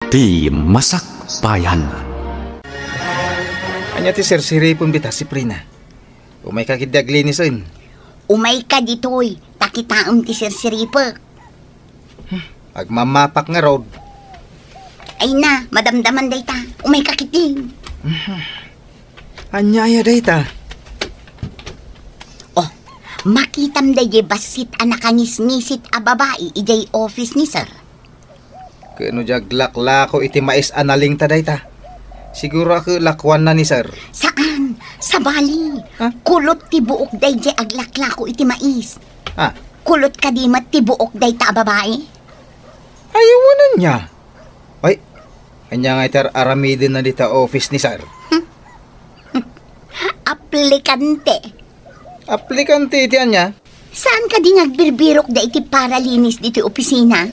Di Masak Bayan. Anya ti Sir Siripon bita si Prina. Umay ka kidaglinis on. Umay ka ditoy, takitaon ti Sir Siripa. Agmamapak nga road. Ay na, madamdaman day ta. Umay ka kiting. Anyaya day ta. Oh, makitam day basit anakanis-nisit a babae ijay office ni Sir. Kano jaglaklako iti mais analing ta day ta. Siguro ako lakwan na ni Sir. Saan? Sa Bali. Ha? Kulot ti buok day jay aglaklako iti mais. Ah, Kulot ka di mat ti buok day ta a babae. ayawanan niya. Ay, kanya nga itar aramidin na dita office ni Sir. Aplikante. Aplikante iti anya. Saan ka di nagbirbirok da iti paralinis dito opisina?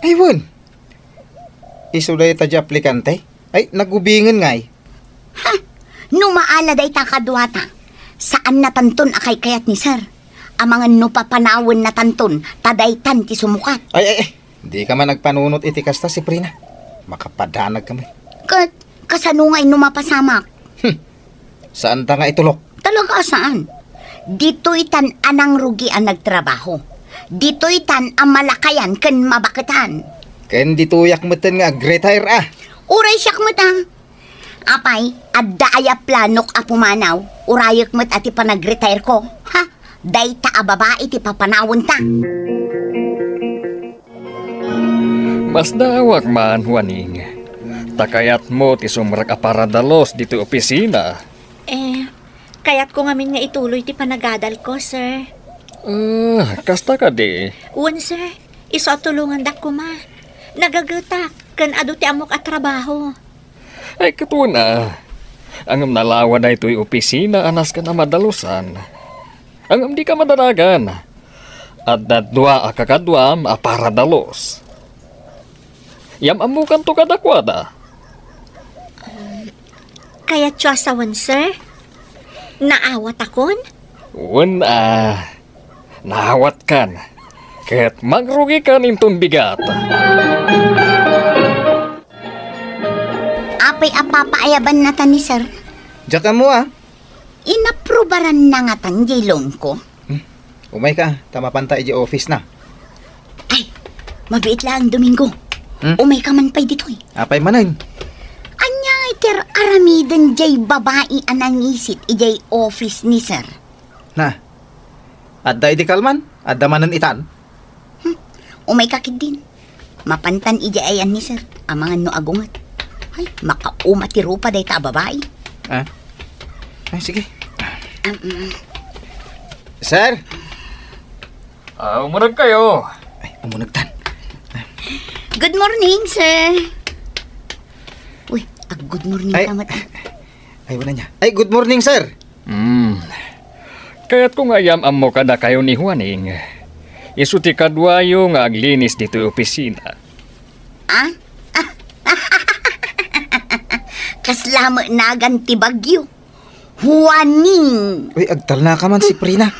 Aywan. Iso day ta di aplikante. Ay, nagubingan nga eh. Ha? Numaala day ta kadwata. Saan natanton akay kayat ni Sir? Amangan no papanawon na tanton, tadaytan ti sumukat. Ay. Di ka man nagpanunot iti kasta si Prina. Makapadanag kami. Kasano nga'y numapasamak? Saan ta nga itulok? Talaga saan? Dito'y tan anang rugi ang nagtrabaho. Dito'y tan ang malakayan ken mabakitan. Ken dituyak meten nga retire ah. Uray siyak mo ta. Apay, adda aya planok a pumanaw. Urayak mo't ati pa nag-retire ko. Ha? Day ta a babae ti papanawon ta. Mas dawak man, Juaning. Takayat mo ti sumrak aparadalos dito opisina. Kaya't ko ngamin nga ituloy ti panagadal ko, Sir. Kasta ka di. Uwan, Sir. Iso at tulungan dak ko ma. Nagagutak, kan ado ti amok at trabaho. Ay, katuna. Ang nalawa na ito'y opisina, anas ka na madalusan. Ang di ka madaragan. At dadwa akakadwam aparadalos. Yam amukan to kadakwada. Kaya tsasawan, Sir. Naawat akon? Naawat kan. Kaya't magrugi ka nintong bigat. Apay apapaayaban na ta ni Sir. Diyan mo ah. Inaprubaran na nga tan jilong ko. Umay ka, tamapanta iji office na. Ay, mabiit lang Domingo. Umay ka man pa'y dito'y. Apay manan. Anya iter aramidan jay babae anang isit ijay office ni Sir. Na, adda iti kalman, adda manan itan. Umay kakid din. Mapantan ijay ayan ni Sir. Amangan no agungat. Ay, makaumati rupa day ta babae. Ay, sige. Sir! Umunag kayo. Ay, umunagtan. Good morning, Sir. Uy, good morning Ay, kamat. Ay, wala niya. Ay, good morning, sir. Kaya't kung ayam mo kada kayo ni Juaning, isuti kadwayo nga aglinis dito opisina. Kaslamo nagan ti bagyo. Huwaning. Uy, agtal na ka man si Prina.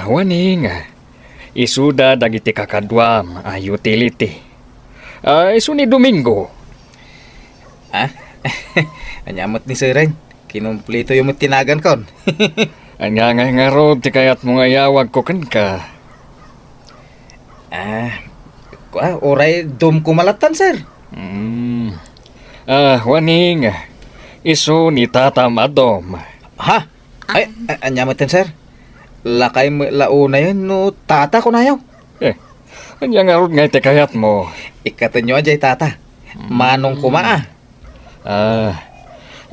Juaning, isuda dagiti kakadwam a utility. Isu ni Domingo. Anyamot ni Sir, kinumpleto yung tinagan kon. Anya nga rod ti kayat mo nga yawag ko kan ka. Oray dum kumalatan, sir. Juaning, isu ni Tata Madom. Ha? Ay, anyamot yan, sir. Lakay mo launa yun, no tata ko na yaw. Anya nga rod nga ti kayat mo. Ikatan nyo ajay tata. Manong kumaa.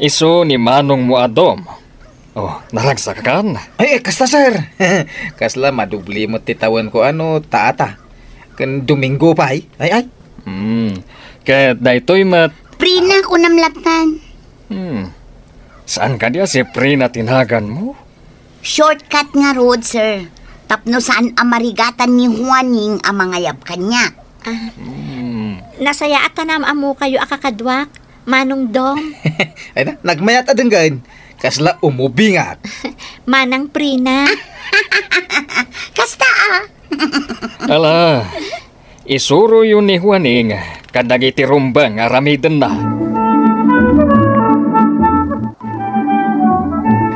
Isu ni Manong mo adom. Naragsa ka kan? Ay, kasta, sir. Kasla, madubli mo titawan ko tata. Kan Domingo pa, ay. Kaya daytoy mat... Prina ko namlatan. Saan ka diya si Prina tinagan mo? Shortcut nga road, sir. Tapno saan amarigatan ni Juaning ang mga yab kanya. Nasaya at tanam amo kayo akakadwak, Manong Dom. Ay na, nagmayat adenggan. Kasla umubingat. Manang Prina. Kasta Ala, isuro yun ni Juaning kadagiti rumbang aramiden na.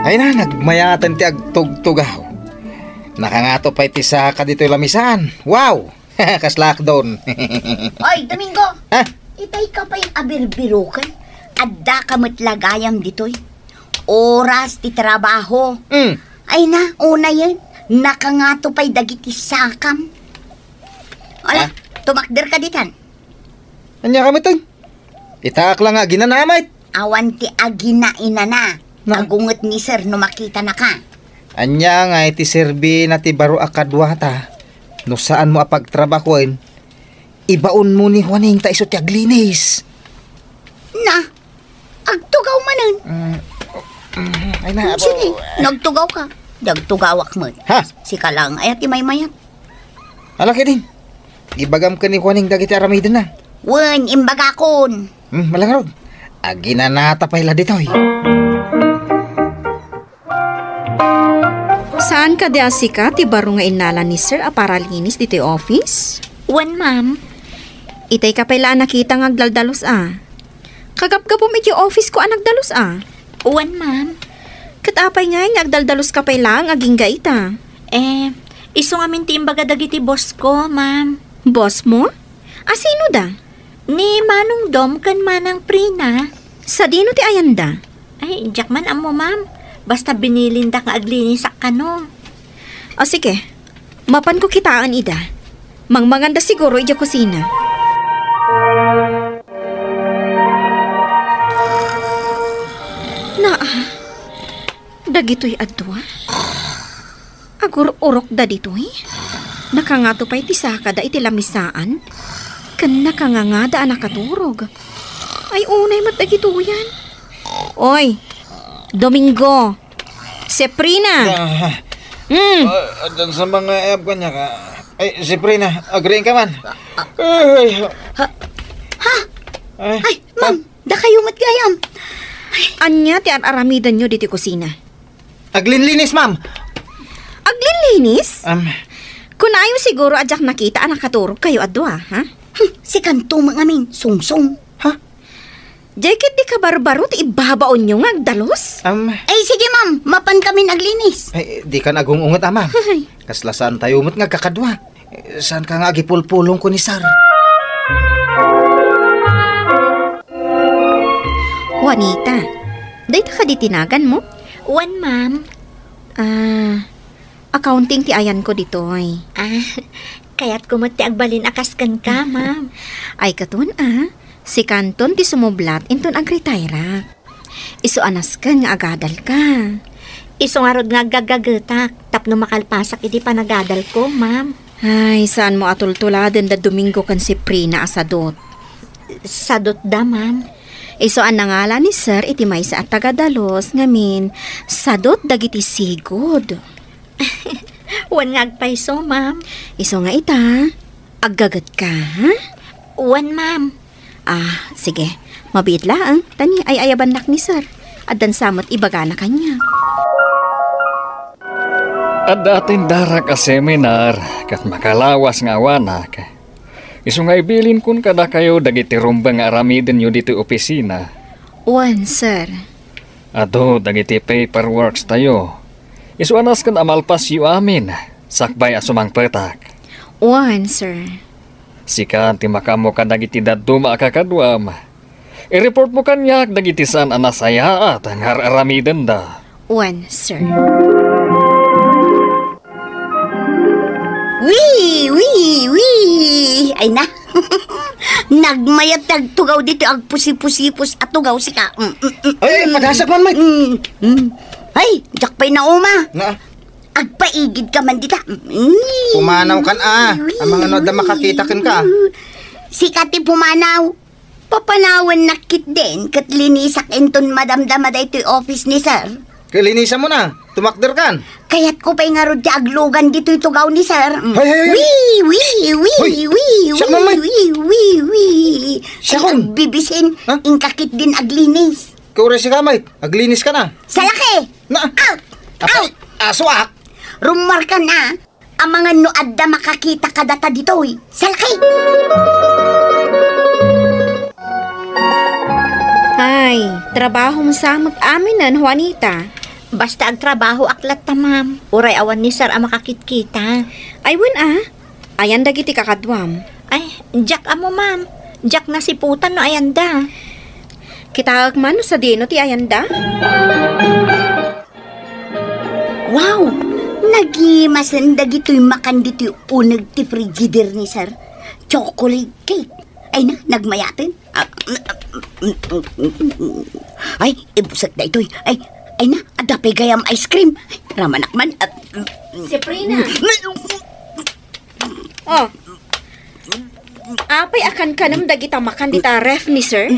Ay na, nagmayatan ti agtugtugaw. Nakangato pa iti sa kadito lamisan. Wow! Kaslak doon. Oy, Domingo! Ha? Itay ka pa'y abirbirukan. Adda ka matlagayam dito'y. Oras ti trabaho. Ay na, una yan. Nakangato pa'y dagiti sakam. Ala, tumakder ka ditan. Anya kami to? Itaak lang nga ginanamay. Awan ti agina inana. Na? Agungot ni sir no makita na ka. Anya nga iti serbi na ti baro akadwata. No saan mo apagtrabahoin, ibaon mo ni Juaning ta iso ti aglinis. Na, agtugaw manan. Ay na, abo. Sige, nagtugaw ka. Dagtugawak mo. Ha? Sika lang, ayat imay-mayat. Alaki din. Ibagam ka ni Juaning dagiti aramiden na. Wen, imbagakon. Malangarod. Aginanata pa ila dito. Saan ka di asika ti baro nga inala ni sir a para linis dito office? Wan, ma'am. Itay ka pala nakita nga agdaldalos Kagapgapom iti office ko nagdalos Wan, ma'am. Katapay nga agdaldalos ka pala ang aging gaita. Iso nga minti imbaga dagiti boss ko, ma'am. Boss mo? Sino da? Ni Manong Dom kan Manang Prina. Sa dino ti ayanda? Ay, jak man amo, ma'am. Basta binilinda ka aglinis sa kano. Sige. Mapan ko kitaan ida. Mangmanganda siguro ija kusina. Dagito'y adwa? Agur-urok da dito'y? Nakangato pa'y tisaka da iti lamisaan? Kan nakangangada nakaturog. Ay unay mat dagito yan. Oy, Domingo! Seprina! Adan sa mga ab kanya ka. Ay, si Prina, agreeing ka man. Ay, Ay, ma'am, da kayo matgayam. Anya ti aramidan nyo diti kusina? aglinlinis, ma'am. Aglinlinis? Um, Kunayo siguro adyak nakita nakaturog kayo adwa, ha? Si kanto mga amin, sungsong. Jacket di ka barbaro ti ibabaon nyo nga agdalos? Ay, sige ma'am, mapan kami naglinis. Ay, di ka nagungungot, ma'am. Ay, Kaslasaan tayo mo't nga kakadwa. Saan ka nga gipulpulong ko ni Sar? Juanita, dahita ka di tinagan mo? Wan, ma'am. Accounting ti ayan ko ditoy. Kaya't kumati agbalin akaskan ka, ma'am. Ay katun si Kanton ti sumublat inton agretira. Isu anas ka nga agadal ka. Iso nga rod nga gagagetak, tapno makalpasak iti panagadal ko, ma'am. Ay, saan mo atultuladen da Domingo kan si Prina asadot? Sadot da, ma'am. Isu an nangala ni Sir iti maysa at tagadalos ngamin sadot dagiti sigod. Wan nga agpaiso, ma'am. Isu nga ita, aggagat ka, ha? Wan, ma'am. Sige. Mabit lang. Tani ay ayabanak ni Sir. Adan samot ibaga na kanya. At dating dara ka seminar, kat makalawas nga awanak. Isu nga ibilin kun kada kayo dagiti rumbang nga aramiden nyo dito opisina. One, Sir. Ato, dagiti paperworks tayo. Isu anas kan amalpas yu amin. Sakbay asumang petak. One, Sir. Sikan ti makamo ka dagiti daduma kakadwam. I-report mo kanyak dagiti saan anasaya at ang aramiden da. One, Sir. Wee! Ay na. Nagmayat nagtugaw dito ag pusipusipus at tugaw sika. Ay, paghasak man, mate. Ay, jakpay na uma. Na, Agpaigid ka man dita. pumanaw kan Ang mga noda makakita kan ka. Sikati pumanaw. Papanawan nakit din kat linisak enton madamdama da ito'y office ni Sir. Kalinisan mo na. Tumakder kan. Kaya't ko pa'y nga rod di aglugan dito'y tugaw ni Sir. Hay. Siya man, mate. Siya kon. Bibisin, Ha? ingkakit din aglinis. Kure si kamay. Aglinis ka na. Sa laki! Na, Out! apay, aswak. Rumar ka na, ang mga noad na makakita ka data dito'y. Sa laki! trabaho mo sa mag-aminan, Juanita. Basta ang trabaho aklat ta, ma'am. Uray awan ni sir ang makakitkita. Ay, ayan dagiti kakadwam. Ay, Jack amo, ma'am. Jack na si putan no ayanda. Kita man sa dino ti ayanda. Wow! Nagimasan dagito'y makan dito'y unag ti frigider ni sir. Chocolate cake. Ay na, nagmayatin. Ay, ibusak na ito'y. Ay na, adapay gayam ice cream. Ramanakman. Si Prina. Oh. Apay akan kanam dagita makan dita ref ni sir?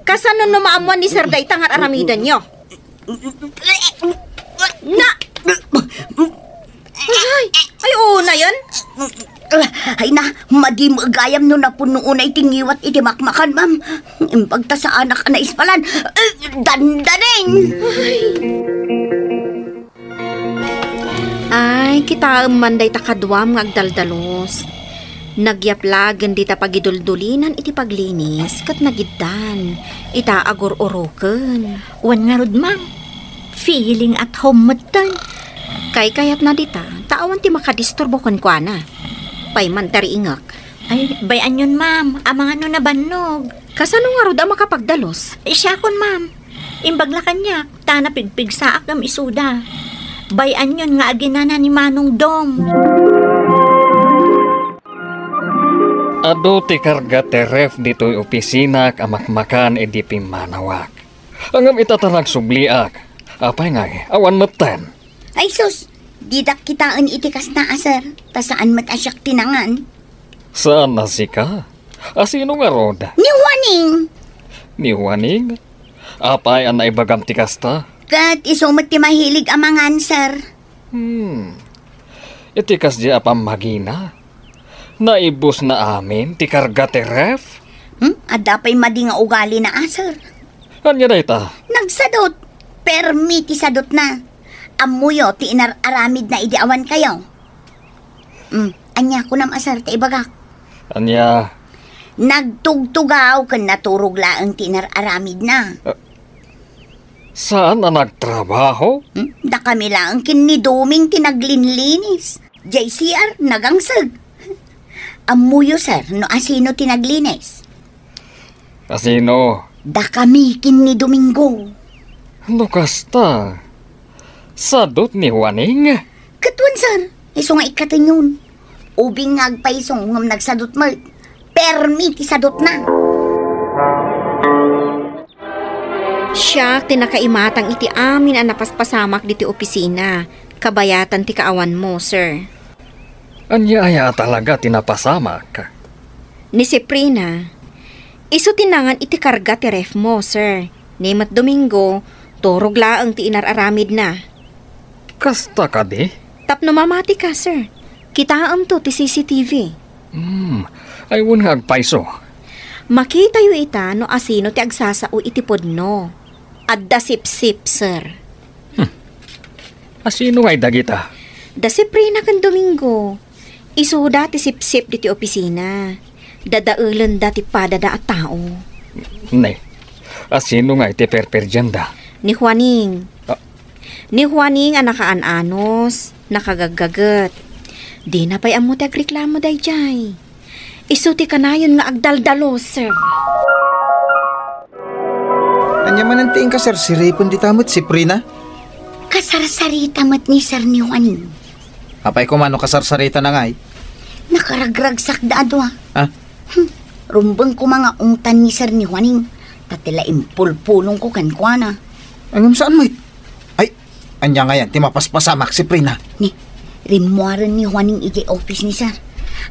Kasano no maamuan ni sir da itangat aramidan nyo? Na! Ay, una yan? Ay na, madimagayam no na puno unay tingiwat iti makmakan, ma'am. Impagta sa anak na ispalan. Dandaning! Ay, kita manday takadwam ng agdaldalos. Nagyaplagan di ta pagiduldulinan iti paglinis kat nagidan. Ita agor-oroken. Wan nga rod, ma'am. Feeling at home mo tan. Kayat na dita, taawan ti makadisturbo kan kwa na. Payman tari ingak. Ay, bayan yun, ma'am. Amang ano na bannog. Kasano nga rod ang makapagdalos? Siya kon, ma'am. Imbagla kanya, tana pigpig sa akam isuda. Bayan yun nga aginana ni Manong Dom. Ado ti karga ti ref dito'y opisina kamakmakan edi pimanawak. Angam itatanag subliak. Apay nga awan matan. Ay sus, didak kitaan itikas na asar. Tasaan mat asyak tinangan. Saan na sika? Asino nga rod? Ni Juaning! Ni Juaning? Apay ang naibagam ti kasta? Kat isumat ti mahilig amangan, sir. Itikas di apam magina. Naibus na amin ti karga ti ref? Adapay madi nga ugali na asar. Anya na ita? Nagsadot. Permi ti sadot na. Amuyo ti inararamid na idiawan kayo. Anya ko nam asar ti ibagak. Anya? Nagtugtugaw kan naturog laang ti inararamid na. Saan na nagtrabaho? Da kami lang kiniduming tinaglinlinis. JCR nagangsag. Amuyo sir, no asino tinaglinis. Asino? Da kami kinidomingo. Ano kasta? Sadot ni Juaning? Katwan sir, iso nga ikatin yun. Ubing ngagpaisong ngam nagsadot mo. Permi ti sadot na. Siya tinakaimatang iti amin ang napaspasamak diti opisina. Kabayatan ti kaawan mo, sir. Anya aya talaga tinapasamak. Ni si Prina, iso tinangan iti karga ti ref mo, sir. Nemat Domingo, turog laang ti inararamid na. Kasta ka di? Tapno mamati ka, sir. Kitaam to ti CCTV. Ay wun nga agpaiso. Makita yu ita no asino ti agsasao iti podno. Adda sip-sip, sir. Asino nga'y dagita? Da si Prina kan Domingo. Isuda ti sip-sip diti opisina. Dadaulan dati padada at tao. Ne, asino nga'y ti perperjanda? Ni Juaning. Ni Juaning ang nakaanos, nakagagagat. Di na pa'y amo ti agreklamo day jay. Isuti ka na yun nga agdaldalo, sir. Anya man ang tiin ka, sir. Si Raypon di tamot, si Prina. Kasarsarita mat ni sir ni Juaning. Apay ko mano kasarsarita na nga eh. Nakaragragsak da adwa. Ah? Rumbang ko mga ungtan ni sir ni Juaning. Tatila impulpulong ko kankwana. Angam saan mo Ay, anya nga yan. Ti mapaspasamak si Prina. Ni, rimuaran ni Juaning iti office ni sir.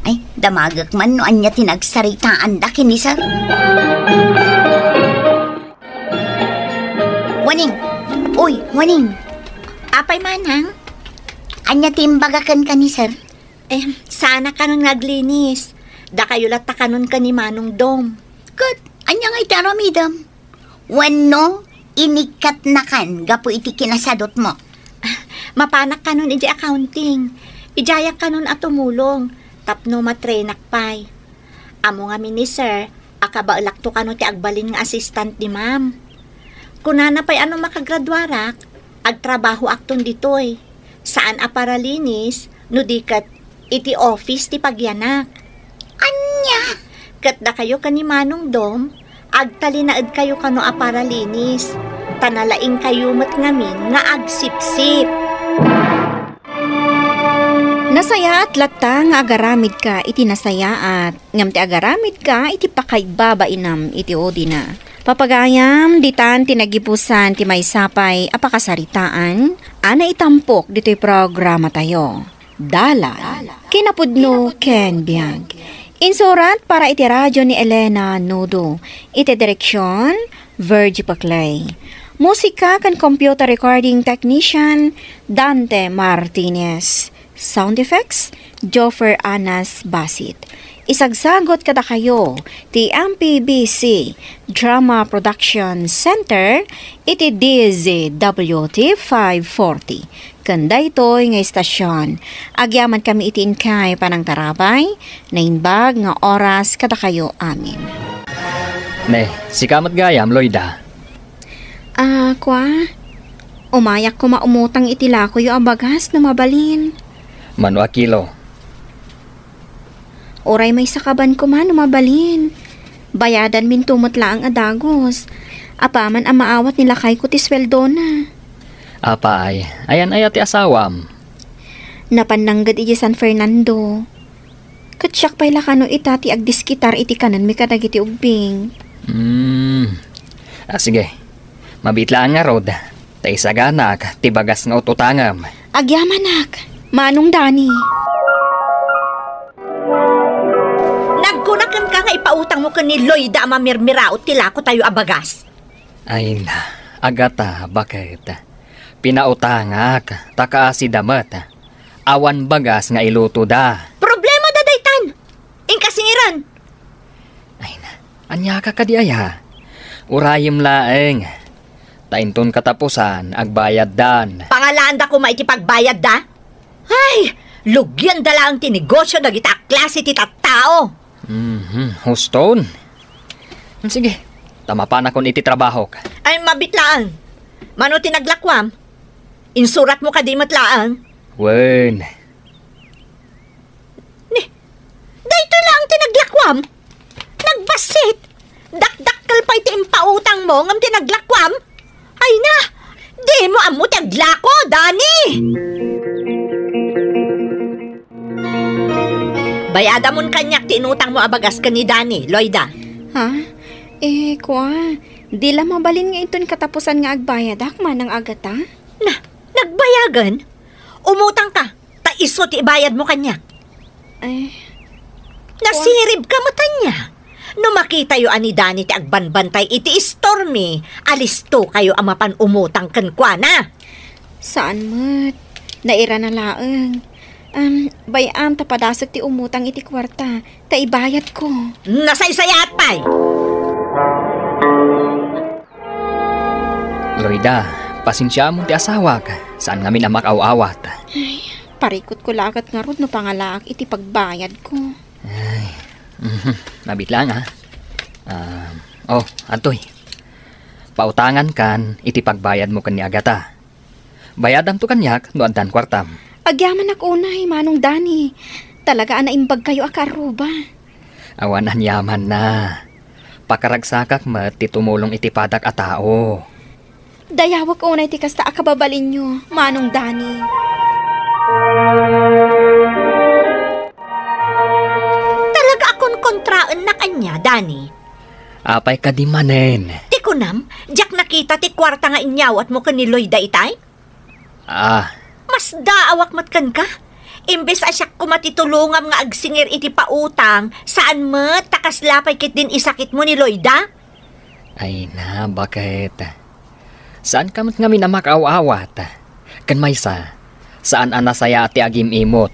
Ay, damagak man no anya tinagsaritaan da ni sir. Juaning! Uy, Juaning! Apay manang? Anya timbagakan ka ni sir? Sana ka nun naglinis. Da kayo lata ka nun ka ni Manong Dom. Kat, anya nga itaramidam. Wano, inikat na kan, gapo iti kinasadot mo. Mapanak ka nun iti accounting. Ijayak ka nun at tumulong. Tapno matrenak pay. Amo nga ni sir, Akabaalak to kano ti agbalin nga assistant ni ma'am. Kunana pa'y ano makagradwarak, agtrabaho akton ditoy. Saan aparalinis, no di kat iti office ti pagyanak. Anya? Kat da kayo kani Manong Dom, agtalinaed kayo kano aparalinis. Tanalaing kayo mat ngamin nga agsipsip. Nasayaat lata nga agaramid ka iti nasayaat. Ngam ti agaramid ka iti pakaybaba inam iti odina. Papagayam ditan tinagipusan ti maysapay apakasaritaan. Ana itampok dito'y programa tayo. Dala. Kinapudno Ken Biag. Insurat para iti radyo ni Elena Nudo. Iti direksyon Virgie Paclay. Musika kan computer recording technician Dante Martinez. Sound effects, Joffer Anas Basit. Isagsagot kada kayo, ti MPBC Drama Production Center, iti DZWT 540. Kanda ito'y nga istasyon. Agyaman kami iti inkay panang tarabay, na inbag nga oras kada kayo amin. Ne, si kamat gayam, Loida. Kwa? Umayak ko maumutang itila ko yung abagas na mabalin. Mano a kilo. Oray may sakaban ko man mabalin. Bayadan min tumutla ang adagos. Apaman ang maawat nila kay ko ti sweldo na. Apa ay, ayan ay ati asawam. Napananggad iti San Fernando. Katsyak pa'y lakano itati agdiskitar iti kanan mi kadagiti ubing. Sige, mabitlaan nga rod. Tay saganak, tibagas nga ututangam. Agyamanak. Manong Dani. Nagkunakan ka nga ipautang mo ka ni Loida mamirmiraot tila ko tayo abagas. Ay na, agata, bakit? Pinautangak, takaasi damat. Awan bagas nga iluto da. Problema da daytan. Inkasingiran. Ay na, anya ka kadi aya. Urayim laeng. Tainton katapusan, agbayad dan. Pangalaan da ko maitipagbayad da? Ay, lugyan dala ang tinegosyo na kita klase ti tattao. Huston. Sige, tama pa na kung iti trabaho ka. Ay, mabitlaan. Mano tinaglakwam? Insurat mo ka di matlaan? Wen. Dahito lang tinaglakwam. Nagbasit. Dakdakkel pa iti impautang mo ngam tinaglakwam. Ay na, di mo amo taglako, Dani. Bayada mon kanyak tinutang mo abagas ka ni Dani, Loida. Ha? Kwa? Di lang mabalin nga iton katapusan nga agbayad akman ng agata? Nagbayagan? Umutang ka, taiso ti ibayad mo kanyak. Nasirib ka mata niya. No makita yo ani Dani ti agbanbantay iti Stormy, alisto kayo amapan umutang kankwana. Saan mat? Naira na laeng. Bayam tapadasag ti umutang iti kwarta, taibayad ko. Nasaysayat pa'y! Loida, pasensya mo ti asawa ka. Saan ngamin ang makaw-awat? Ay, parikot ko lakat nga rod no pangalaak iti pagbayad ko. Ay, nabit lang ha. Antoy. Pautangan kan, iti pagbayad mo kan ni Agata. Bayadam to kanyak, no andan kwartam. Agyaman ak unay, Manong Dani. Talaga anaimbag kayo akaruba. Awanan yaman na. Pakaragsakak mat, ti tumulong iti padak a tao. Dayawag unay ti kasta akababalin nyo, Manong Dani. Talaga akong kontraan na kanya, Dani. Apay ka di manen. Ti kunam, jak nakita ti kwarta nga inyawat mo ka ni Loida itay? Mas daawak matkan ka. Imbes asyak kumatitulungam nga agsingir iti pautang, saan mat takaslapay kit din isakit mo ni Loida? Ay na, bakit? Saan ka mat nga minamakaw-awat? Kan maysa, saan anasaya ati agim imot?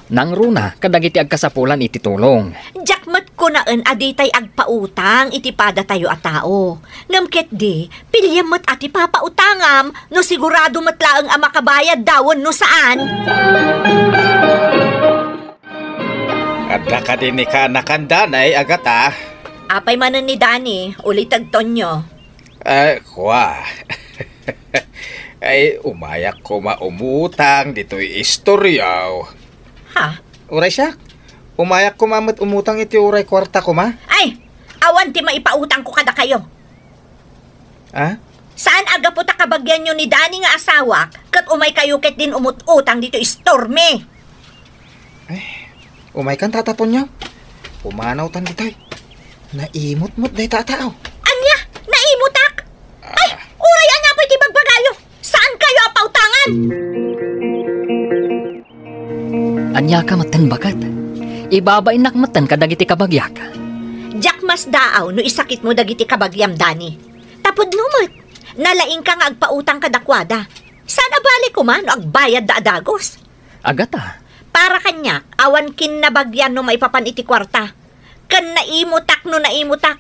Nang runa, kadagiti agkasapulan iti tulong. Jakmat ko naan aditay agpautang iti pada tayo a tao. Ngamket di, pilyam mat ati papautangam, no sigurado matlaang ang makabayad dawon no saan. Adda ka din ni ka nakandanay, Agata. Apay manan ni Danny, ulit Tonyo. Ay, kwa. Ay, umayak ko maumutang dito'y istoryaw. Ha? Uray siya. Umayak ko mamat umutang iti uray kwarta ko ma. Ay, awan ti maipautang ko kada kayo. Ha? Saan aga po takabagyan nyo ni Danny nga asawa kat umay kayo ket din umututang dito istorme? Umay kan tatapon niya. Umanaw tan dito'y. Naimot-mot day tataaw. Anya? Naimutak? Ay, uray anya po iti bagbagayo. Saan kayo apautangan? Anya ka matan bakat. Ibabainak matan kadagiti kabagyak. Jack mas daaw no isakit mo dagiti kabagyam Danny. Tapod lumot. Nalaing ka nga agpautang kadakwada. Saan abalik ko man no agbayad da adagos? Agata. Para kanya, awan kin nabagyan no maipapan iti kwarta. Kan naimutak no naimutak.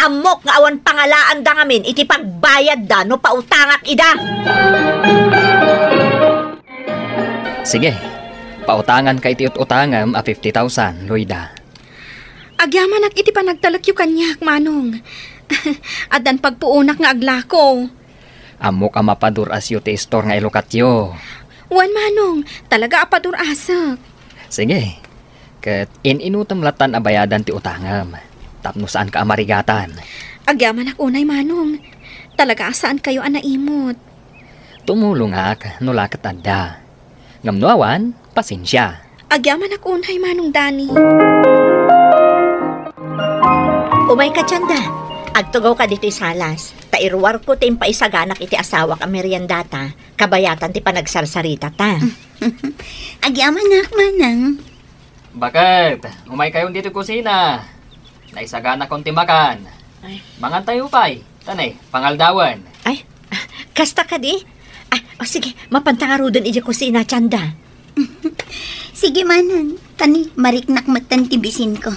Amok nga awan pangalaan da ngamin iti pagbayad da no pautangak ida. Sige, pautangan ka iti utangam a 50,000, Loida. Agyaman iti panagtalakyo kanyak, manong. Adan pagpuunak nga aglako. Amok ang mapadur asyo ti store nga ilokatyo. Wan manong, talaga apadur asak. Sige, ket inutam latan abayadan ti utangam. Tapno saan ka amarigatan. Agyaman unay manong. Talaga asaan kayo anaimot. Tumulong ak, nula katanda. Ngamnuawan, pasensya. Agyaman unay manong Danny. Umay ka tiyanda. Agtugaw ka dito'y salas. Tairwar ko ti impaisaganak iti asawa ka meriendata. Kabayatan ti panagsarsarita ta. Agyaman na manang. Bakit? Umay kayong dito kusina. Naisagana kong timakan. Ay. Mangan tayo pa'y. Tanay, pangaldawan. Ay, kasta ka di? Sige, mapantangarudon iti kusina, tiyanda. Sige manang, tani mariknak matan tibisin ko.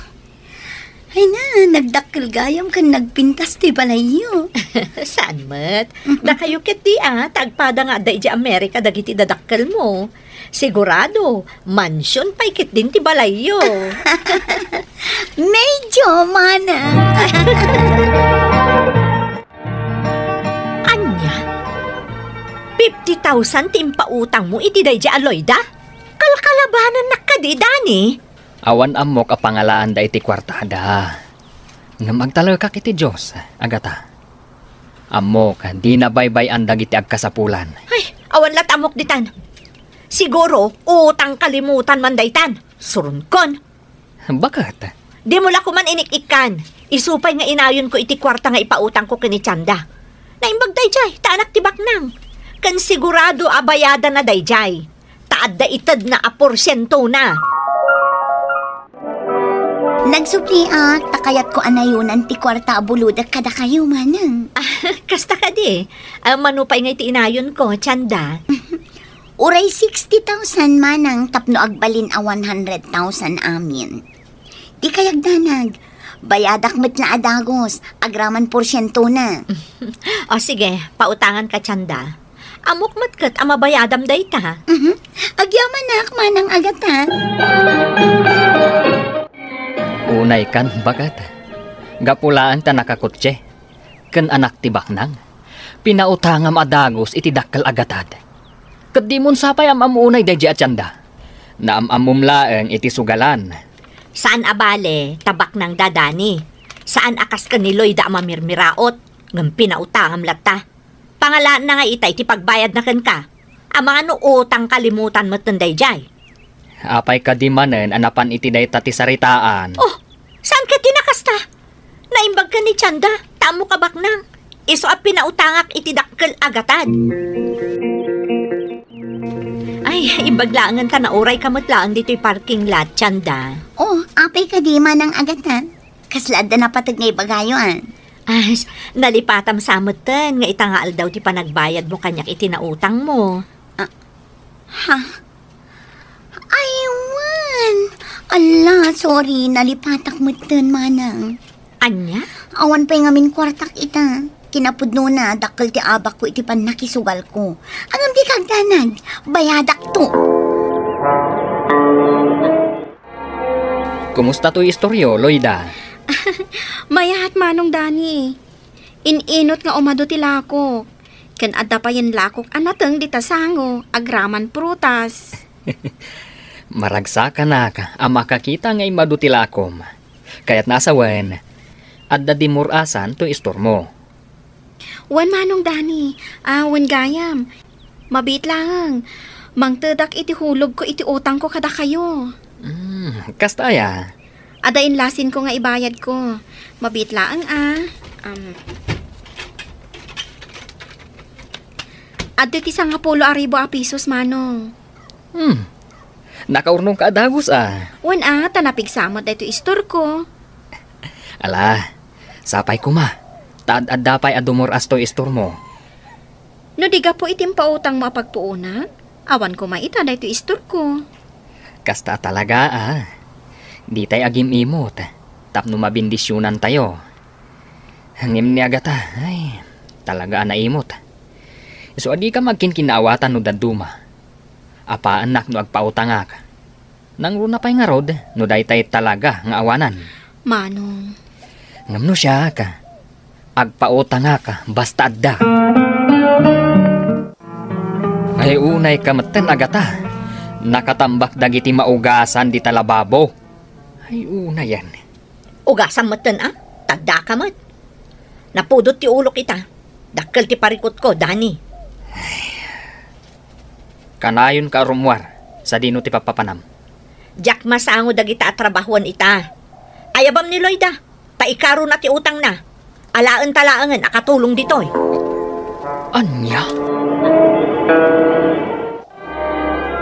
Ay na, nagdakkel gayam kan nagpintas ti balayo. Saan mat? Da kayo ket di tagpada nga da iti Amerika dagiti dadakkel mo. Sigurado, mansyon pa'y kit din ti balayo. Medyo manang. Anya? 50,000 ti impautang mo iti day di Aloyda? Kalkalabanan na ka di, Danny. Awan amok a pangalaan da iti kwartada. Nga magtalakak iti Diyos, agata. Amok, di na baybay ang dagiti agkasapulan. Ay, awan lat amok ditan. Siguro, utang kalimutan man daytan. Surunkon. Bakit? Di mo la ko man inik-ikan. Isupay nga inayon ko iti kwarta nga ipautang ko kini Tiyanda. Naimbag dayjay, taanak tibak nang. Kan sigurado abayada na dayjay. Taad da itad na a porsyento na. Nagsupli takayat ko anayunan ti kwarta abuludak kada kayo manang. Kasta ka di. Manupay nga iti inayon ko, Tiyanda. Uray 60,000 manang tapno agbalin a 100,000 amin. Di kayagdanag. Bayadak met na adagos, agraman porsyento na. O sige, pautangan ka, Tiyanda. Amok matkat amabayadam dayta. Agyaman na manang agata. Unay kan, bagat. Gapulaan ta nakakutse. Kan anak tibak nang. Pinautangam adagos iti dakkal agatad. Kaddi mon sapay amunay daydi atyanda. Naamamumlaeng iti sugalan. Saan abale, tabak ng dadani? Saan akas ka niloy da mamirmiraot? Ngam pinautangam lata. Pangalaan na nga itay ti pagbayad na kan ka. Ama ano utang kalimutan mo tunday jay. Apay kadimanen anapan iti dayta ti saritaan. Oh, saan ka tinakasta? Naimbag ka ni Tiyanda, tamo ka baknang. Iso a pinautangak iti dakkel agatad. Ay, ibaglaangan ta na oray kamutlaan dito'y parking lot, Tiyanda. Oh, apay ka di manang agata. Kaslad na napatag nga ibagayoan. Ay, nalipatam samutan nga itangaal daw ti panagbayad mo kanyak itinautang mo. Ha? Aywan. Ala, sorry, nalipatak mo ten manang. Anya? Awan pa'y ngamin kwartak ita. Kinapudno na, dakkel ti abak ko iti pan nakisugal ko. Anong di kagdanag, bayadak to. Kumusta to'y istoryo, Loida? Mayahat manong Dani. Ininot nga umado ti lakok. Kan adda pa yan lakok anateng di tasango, agraman prutas. Maragsa ka na ka, ang makakita ngay madutilakom. Kaya't nasawan, adda di murasan to istor mo. Wan manong Dani, wan gayam. Mabit lang. Mangtedak iti hulog ko iti utang ko kada kayo. Kastaya. Adain lasin ko nga ibayad ko. Mabit lang Adto ti 10,000 pisos manong. Nakaurnong ka adagos Wan tanapig samot dito istor ko. Ala, sapay ko ma. Taad-ad pay adumor asto istor mo. No diga po itim pautang mo pagpuuna, awan ko maita dito istor ko. Kasta talaga Di tay agim imot. Tapno mabindisyonan tayo. Hangim ni agata, ay, talaga na imot. So adi ka magkinkinawatan no daduma. Apa anak no agpautangak. Nang runa pa'y nga rod, no daytay talaga nga awanan. Manong. Ngam no siya ka. Agpautangak basta adda. Ay unay kamaten agata. Nakatambak dagiti maugasan di talababo. Ay unay yan. Ugasan matan Tagda ka mat. Napudot ti ulo kita. Dakkel ti parikot ko, Dani. Kanayon ka rumwar sa dino ti papapanam. Jack masango dagita at trabahuan ita. Ayabam ni Lloyda. Paikaro na ti utang na. Alaan talaangan akatulong ditoy. Anya?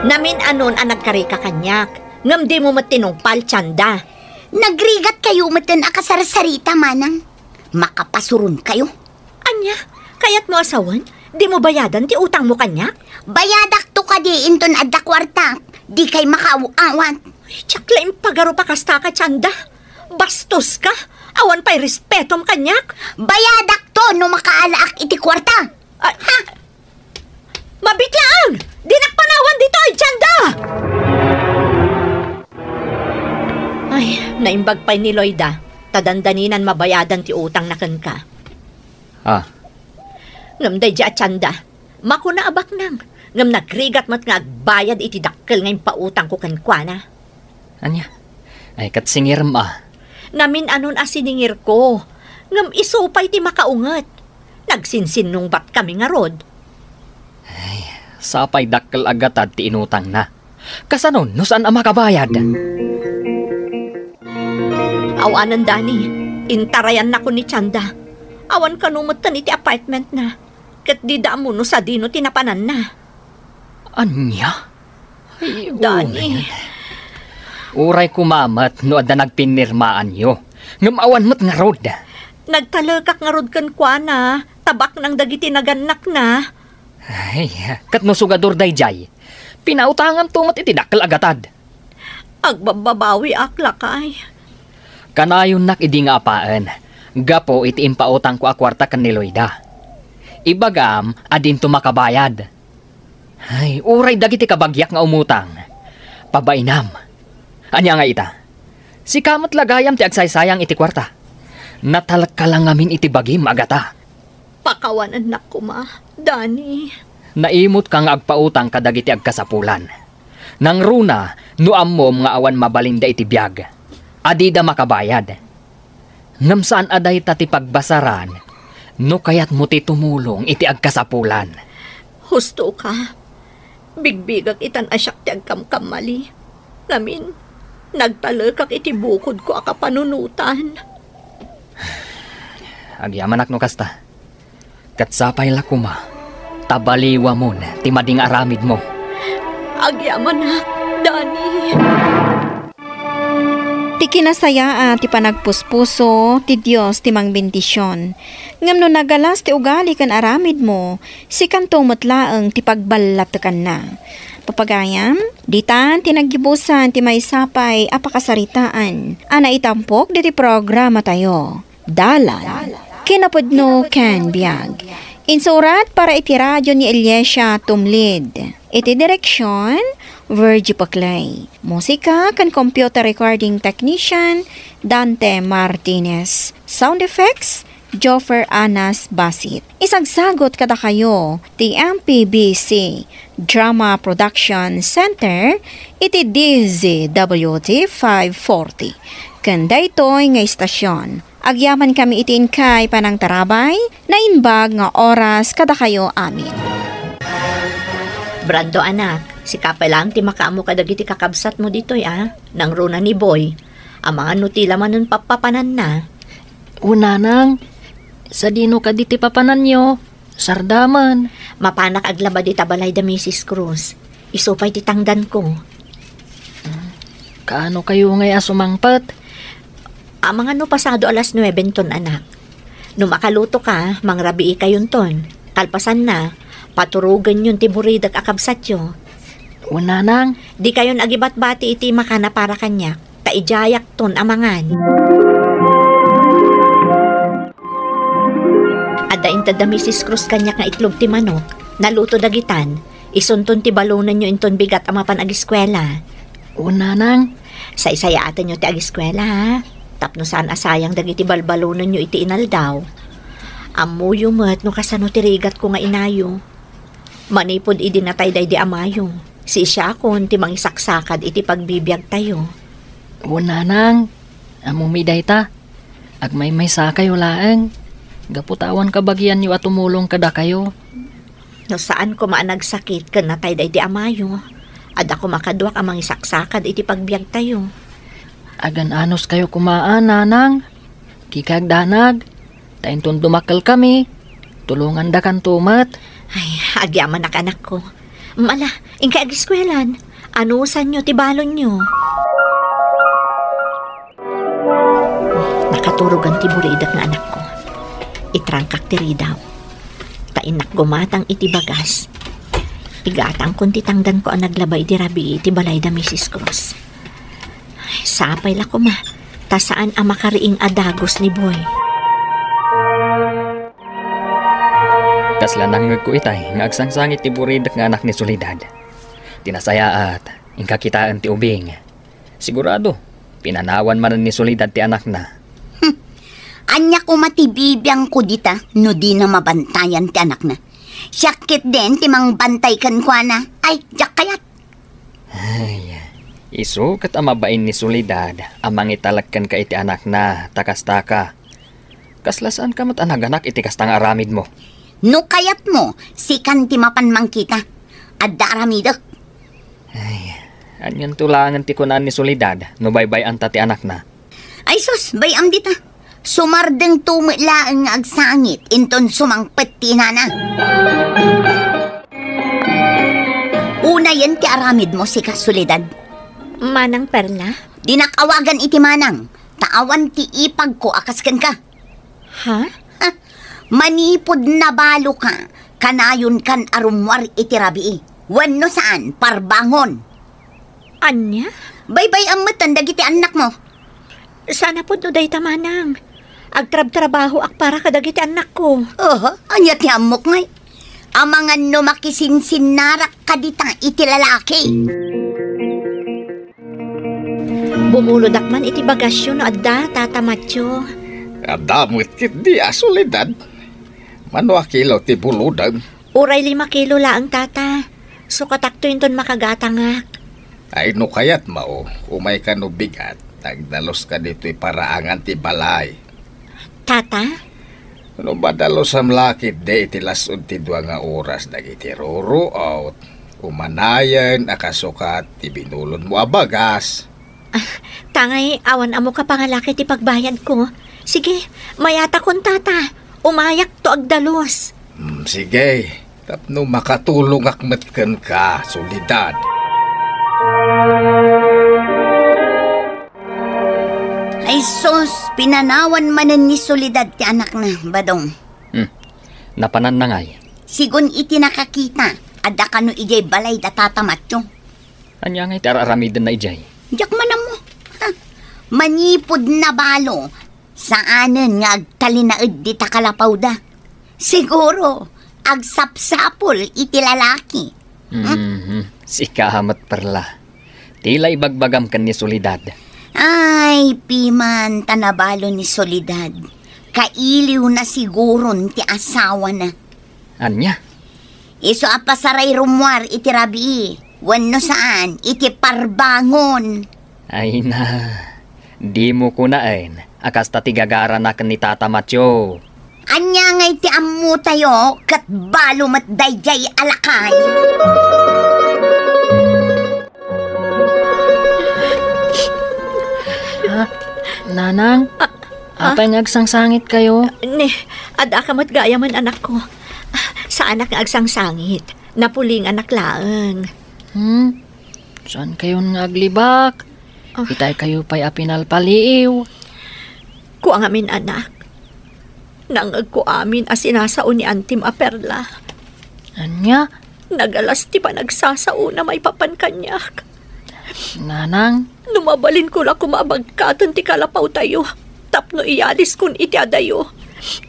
Namin anon ang nagkarika kanyak. Ngam di mo matinungpal tiyanda. Nagrigat kayo matan akasarsarita manang. Makapasurun kayo. Anya, kaya't mo asawan? Di mo bayadan ti utang mo kanyak? Bayadak to ka di inton adda kwarta. Di kay makaawan. Ay, tiyakla pagaro pa kasta ka tiyanda. Bastos ka. Awan pa'y respetom kanyak. Bayadak to no makaalaak iti kwarta. Ha? Mabitlaang! Dinakpanawan dito ay tiyanda! Ay, naimbag pa'y ni Lloyda. Tadandaninan mabayadan ti utang na kan ka. Ngam day di tiyanda. Mako na abak nang. Ngam nagrigat mat nga agbayad iti dakkel ngayon pautang ko kankwana. Anya? Ay katsingir ma. Namin anon asiningir ko. Ngam isupay ti makaungat. Nagsinsin nung bat kami nga rod. Ay, sapay dakkel agatad ti inutang na. Kasanon, no saan ang makabayad? Awanan Dani, intarayan na ko ni Chanda. Awan kanumutan iti apartment na. Kat di mo no sa dino tinapanan na. Anya? Ay, Dani. Uray kumamat no adda nagpinirmaan yo. Ngamawan mo't nga rod. Nagtalakak nga rod kan kwa na. Tabak ng dagiti naganak na. Ay, kat no sugador dayjay. Pinautangan tumat iti dakkel agatad. Agbababawi akla kay. Kanayon nak idi nga apaan. Gapo iti impautang ko akwarta kan ni Lloyda. Ibagam adin to makabayad. Ay, uray dagiti kabagyak nga umutang. Pabainam. Anya nga ita? Si kamat lagayam ti agsaysayang iti kwarta. Natalak lang ngamin iti bagim agata. Pakawanan na ko ma, Dani. Naimot kang agpautang kadagiti agkasapulan. Nang runa, nuam mo nga awan mabalinda iti biyag. Adida makabayad. Ngam saan aday tati pagbasaran, no kayat mo ti tumulong iti agkasapulan. Husto ka. Bigbigag itan asyak ti agkamkamali. Ngamin, nagtalakak iti bukod ko akapanunutan. Agyaman no kasta. Katsapay lakuma. Tabaliwa mo na ti mading aramid mo. Agyaman na, Dani. Ti kinasaya ti panagpuspuso, ti Diyos ti mangbendisyon. Ngam no nagalas ti ugali kan aramid mo, si kanto matlaeng ti pagbalat kan na. Papagayam, ditan tinaggibusan ti may sapay apakasaritaan. Ana itampok diti programa tayo. Dalan. Kinapudno ken biag. Insurat para iti radyo ni Eliesha Tumlid. Iti direksyon, Virgie Paclay. Musika kan computer recording technician, Dante Martinez. Sound effects, Joffer Anas Basit. Isagsagot kada kayo, ti MPBC Drama Production Center, iti DZWT 540. Kanda ito'y nga istasyon. Agyaman kami itin kay panang tarabay, na inbag nga oras kada kayo amin. Brando anak, si kapay lang ti makaamo kadagiti kakabsat mo dito'y nang runa ni Boy. Ang mga nutila man nun papapanan na. Una nang, sa dino ka diti papanan nyo, sardaman. Mapanak aglaba di tabalay da Mrs. Cruz. Isupay ti tangdan ko. Kaano kayo ngay asumangpat? Ang mga no pasado alas 9 ton anak. No makaluto ka, mangrabii kayon ton. Kalpasan na, paturugan yun ti buridag akabsat yo. Una nang, Di kayon agibat-bati iti makana para kanya. Taijayak ton amangan. Ada inta da Mrs. Cruz kanya nga itlog ti manok. Naluto dagitan. Isunton ti balunan nyo inton bigat amapan agiskwela. una nang, Sa isayatan nyo ti agiskwela ha. Tapno saan asayang dagiti balbalunan nyo iti inaldaw. Amuyo met no kasano ti rigat ko nga inayo. Manipod idinatay day di amayo. Si siya kon ti mangisaksakad iti pagbibiyag tayo. una nang, amumiday ta. Agmay sakay laeng. Gaputawan ka bagyan nyo at tumulong kada kayo. No saan ko maanagsakit ken natay day di amayo. Ada ko makaduak ang mangisaksakad iti pagbiyag tayo. Agan anos kayo kumaan, nanang. Kikag danag. Tainton dumakal kami. Tulungan da kan tumat. Ay, agyaman anak ko. Mala, ingka agiskwelan. Anusan nyo ti balon nyo? Nakaturugan ti buridag nga anak ko. Itrangkak ti ridaw. Tainak gumatang iti bagas. Igatang kunti tangdan ko ang naglabay di rabi iti balay da Mrs. Cruz. Ay, sapay la ko ma. Tasaan ang makariing adagos ni Boy. Kaslanang ko itay, nga agsangsangit ti buridak nga anak ni Soledad. Tinasaya at ingkakitaan ti ubing. Sigurado, pinanawan man ni Soledad ti anak na. Anya ko matibibiyang ko dita, no di na mabantayan ti anak na. Syakit din ti mang bantay kan kwa na. Ay, jak kayat. Ay, iso kat amabain ni Soledad, amang italagkan ka iti anak na, takastaka. Kaslasaan ka mat anak iti kastang aramid mo. No kayat mo, sikan ti mapanmang kita. Adda aramidok. Ay, anyan tulangan ti kunan ni Soledad, no baybay anta ti anak na. Ay sus, bayam dita. Sumardeng tumilaang nga agsangit, inton sumangpet ti nana. Una yan ti aramid mo si Kasulidad. Manang Perla? Dinakawagan iti manang. Taawan ti ipag ko akaskan ka. Ha? Manipod na balo ka. Kanayon kan arumwar iti rabii. Wano saan? Parbangon. Anya? Baybay ang matanda iti anak mo. Sana po no day tamanang. Agtrab-trabaho ak para kadagiti anak ko. Anya ti amok ngay. Amangan no makisinsinnarak kadita iti lalaki. Bumulodak man iti bagasyo no adda, tata Matyo. Adamot kit di Soledad. Mano akilaw ti buludan. Uray 5 kilo laang tata. Sukatakto yun ton makagatangak. Ay no kayat mao, umay ka no bigat. Nagdalos ka dito'y paraangan ti balay. Tata? No badalos am lakit de iti lasod ti 2 nga oras dagiti roro out. Umanayan akasukat ti binulon mo abagas. Tangay, awan amo ka pangalaki ti pagbayad ko. Sige, mayata kon tata. Umayak to agdalos. Sige, tapno makatulong akmatkan ka, Soledad. Ay sus, pinanawan manan ni Soledad ti anak na, badong. Napanan na ngay. Sigun iti nakakita, adda kano ijay balay da tatamatyo. Anya ngay ti araramidan na ijay. Diyak man mo. Manipod na balo. Saanen nga agtalinaed di takalapaw da. Siguro, agsapsapol iti lalaki. Si kahamat perla. Tila ibagbagam kan ni Soledad. Ay, piman, tanabalo ni Soledad. Kailiw na siguron ti asawa na. Anya? Iso apasaray rumwar iti rabi. Wano saan, iti parbangon. Ay na, di mo kunain. Akas tatigagara na kan ni Tata Matyo. Anya nga iti ammo tayo, kat balo mat dayjay alakay. Nanang, apay ngagsangsangit kayo? Ne, ada ka matgaya man anak ko. Sa anak nga agsangsangit, napuling anak laeng. Saan kayo ngaglibak? Itay kayo pa'y apinalpaliiw. Ku ang amin anak. Nangag ko amin as sinasao ni Antim Aperla. Anya? Nagalas ti pa nagsasao na may papankanyak. Nanang? Numabalin ko lang kumabagkatan ti kalapaw tayo. Tapno iyalis kun iti adayo.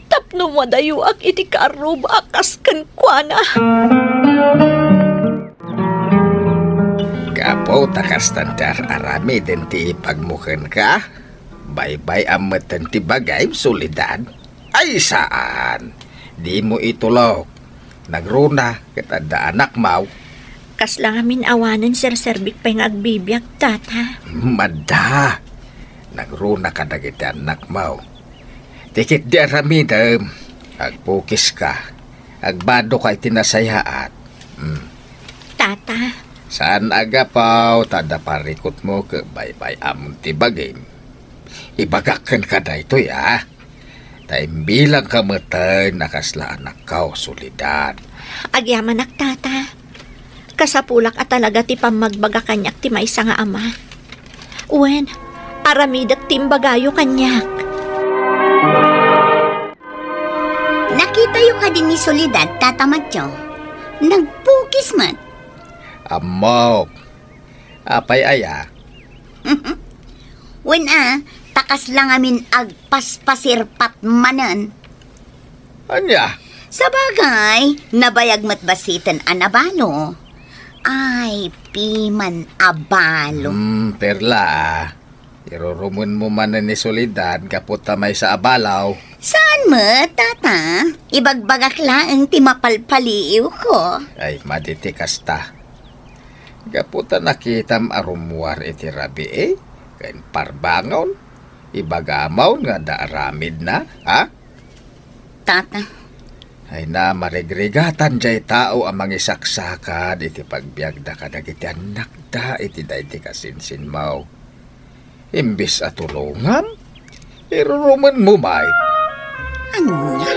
Tapno madayo ak iti karub akas kan kuana. Kapo takas tantar arami din ti pagmukan ka. Bye-bye amatan ti bagay, Soledad. Ay saan? Di mo itulog. Nagruna katanda anak mau. Kas lang amin awanan Sir Serbik pa'y agbibiyag, tata. Mada. Nagruna ka na kita anak mau. Tikit di aramidam. Agpukis ka. Agbado ka itinasayaat. Tata. Saan agapaw tada parikot mo ke bye-bye amon ti bagay. Ibagakan ka na ito ya. Taim bilang kamatay nakasla anak kau, Soledad. Agyaman ak, tata. Kasapulak at talaga ti pamagbaga kanyak ti maysa nga ama. Uwen, aramidat timbagayo kanyak. Nakita yung ka din ni Soledad, Tata Matyo. Nagpukis man. Amok. Apay aya. Wen takas lang amin agpaspasirpat manan. Anya? Sa bagay, nabayag matbasitan anabalo. Ay, piman abalo. Perla. Irurumun mo man ni Soledad kapot tamay sa abalaw. Saan mo, tata? Ibagbagak lang ti mapalpaliw ko. Ay, maditikas ta. Kaputa nakitam arumuar iti rabi kain parbangon. Ibagamaw nga daaramid na, ha? Tata. Ay na marigrigatan jay tao ang mangisaksakad iti pagbiag da kadagiti anak da iti dayti kasinsin mau. Imbis at tulungan, iruruman mo may. Anya?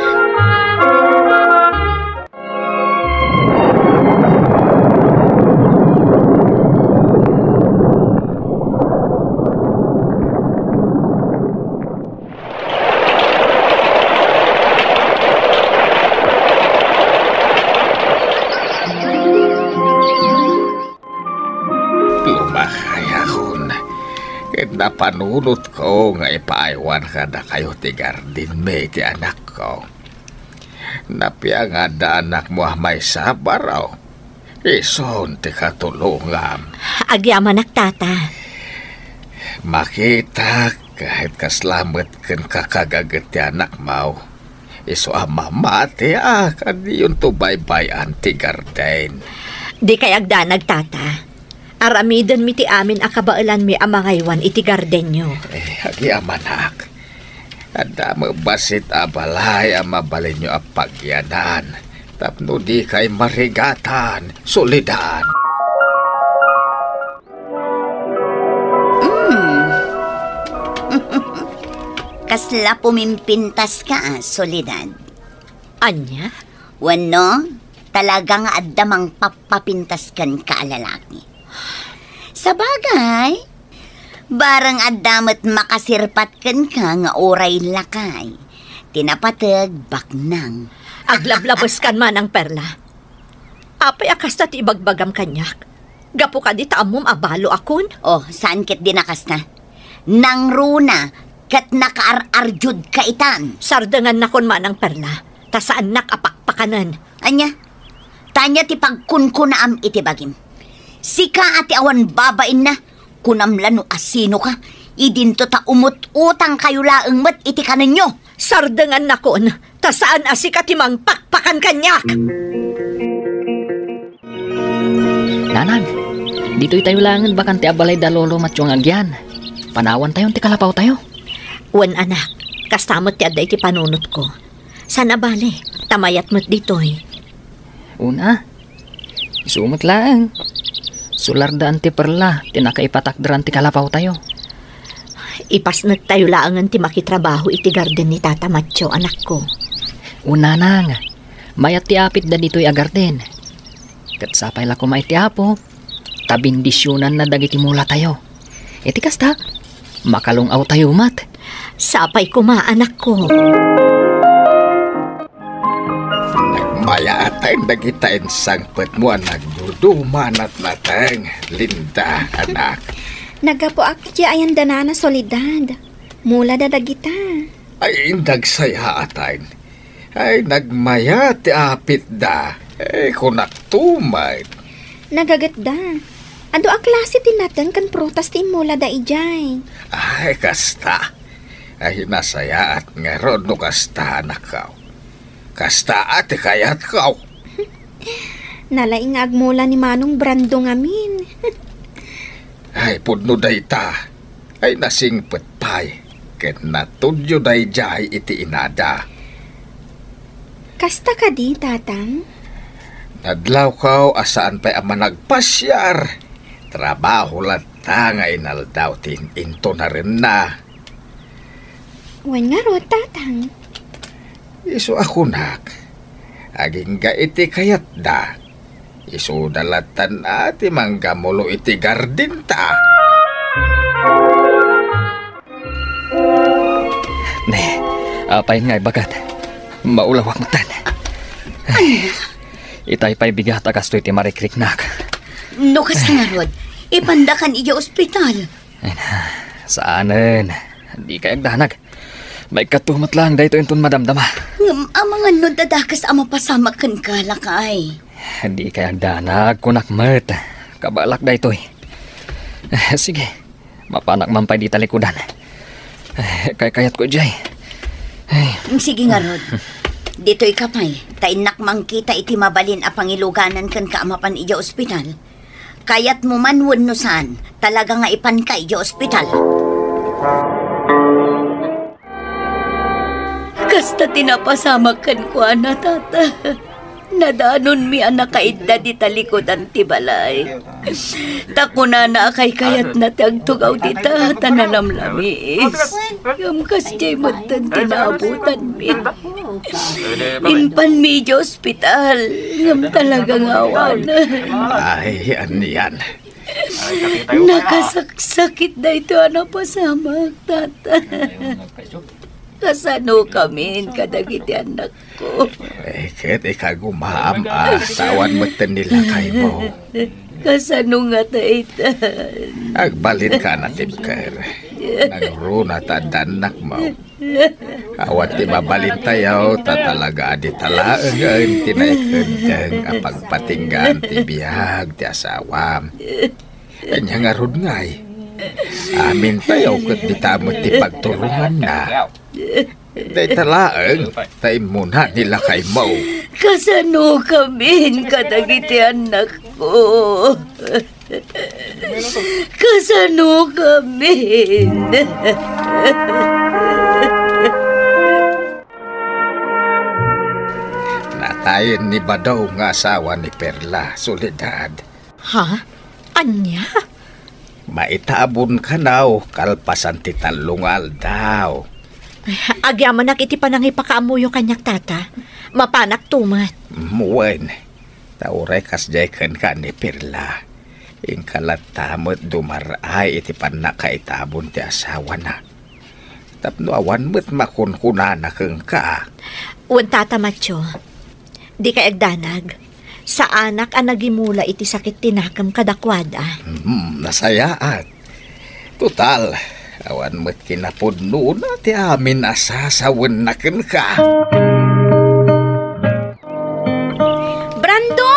Napanunot ko nga ipaiwan ka na kayo ti garden me ti anak ko. Napia nga da anak mo may sabaraw. Ison ti katulungan. Agyaman ak, tata. Makita kahit kaslamet ken kakagaget ti anak mo. Iso amamati kadi yun to bye-bye ti garden. Di kay agdanag, tata. Aramidon mi ti amin akabailan mi amangaywan iti gardenyo. Agi amanak. Ada mabasit abalay amabalin nyo apagyanan. Tapno di kay marigatan, Soledad. Kasla pumimpintas ka, Soledad. Anya? Wano, talagang addamang papapintaskan ka lalaki. Sa bagay, barang addamat makasirpatkan ka nga oray lakay. Tinapatag baknang. Aglablabos kan man ang perla. Apay akas na ti ibagbagam kanyak. Gapo ka di taamom abalo akon. Oh, saan kit dinakas na? Nang runa, kat nakaar-arjud ka itan. Sardangan na kon man ang perla. Ta saan nakapakpakanan. Anya? Tanya ti pagkunkunaam iti bagim. Sika ati awan babain na. Kunamlan no asino ka. Idinto ta umut-utang kayo laeng mat iti kananyo. Sardangan na kon, ta saan asika timang pakpakan kanyak. Nanang, dito'y tayo langan bakan ti abalay dalolo matsyong agyan. Panawan tayo ti kalapaw tayo. Wan anak, kastamot ti aday ti panunot ko. Sana bale, tamayat mo't dito'y. Una, isumot lang. Sulardaan ti perla, tinakaipatakdaran ti kalapaw tayo. Ipasnag tayo laangan ti makitrabaho iti garden ni Tata Matyo, anak ko. Una nang, mayat ti apit da dito'y a garden. Kat sapay la kumay ti apo, tabindisyonan na dagiti mula tayo. Iti kasta, makalungaw tayo mat. Sapay ko anak ko. Nagmayatay dagitain sangpet mo nagdudumanat nateng, Linda, anak. Nagapo akit ayan danana solidad. Mula dadagita. Ay indag saya atain. Ay nagmaya ti apit da. Kunak tumay. Nagagat da. Ado a klase ti natin kan prutas ti mula da ijay. Ay kasta. Ay nasaya at ngaron no kasta anak kaw. Kasta ati kayat kaw. Nalaing agmula ni Manong Brando ngamin. Ay pudno day ta. Ay nasingpet pay. Ket natudyo day jay iti inada. Kasta ka di, tatang? Nadlaw kaw asaan pa'y ama nagpasyar. Trabaho lang ta nga inaldaw into na rin na. Wan nga ro, tatang. Iso ako nak. Aging ga iti kayat da. Iso dalatan ati manggamulo iti garden ta. Ne, apayin nga'y bagat. Maulawak matan. Itay pa'y bigat agas to iti marikriknak. No kas nga rod, ipandakan iyo ospital. Ay na, saanen. Di kayag danag. May katumat lang dahito inton madamdama. Ang mga nodadakas ang mapasamakan ka lakay. Di kayag danag kunak mat. Kabalak dahito eh. Sige, mapanak mampay di talikudan. Kayat ko jay. Sige nga rod. Dito'y kapay, tainak mang kita iti mabalin a pangiluganan kan kaamapan iya ospital. Kayat mo man no saan, talaga nga ipan ka iya ospital. Kasta tinapasamakan ko, ana, tata. Nadanon mi anak kaidda di talikodan ti balay. Takuna na akay kayat na tagtugaw di ta tananamlamis. Yung kasjay matan tinaabutan mi. Inpan mi di ospital. Ngam talagang awan. Ay, yan. Nakasaksakit na ito ana pasamak, tata. Kasano kami kadagiti anak ko. Ket ikagumaam asawan mo nila kay mo. Kasano nga taitan. Agbalin ka na timker. Nagruna ta danak mo. Awat di mabalin tayo tatalaga di talaang tinaikendeng apagpatinggan ti bihag ti asawam. Kanya nga rod ngay. Amin tayo kat di tamot ti pagtulungan na. Day talaang, tayo muna nila kay mo. Kasano kami kadagiti anak ko. Kasano kami. Natayin ni Badaw nga asawa ni Perla, Soledad. Ha? Anya? Maitabon ka naw, kalpasan ti talungal daw. Agyaman nak iti panangipakaamuyo kanyak tata. Mapanak tumat. Muwen, tauray kasjaykan ka ni Perla. Ingkalatamot dumaray iti panakaitabon ti asawa na. Tapno awan mo't makunkunana kang ka. Uwan tata Matyo, di ka agdanag. Sa anak ang nagimula iti sakit tinakam kadakwada. Nasayaan. Total, awan mo't kinapudno na ti amin asasawan na ka. Brando!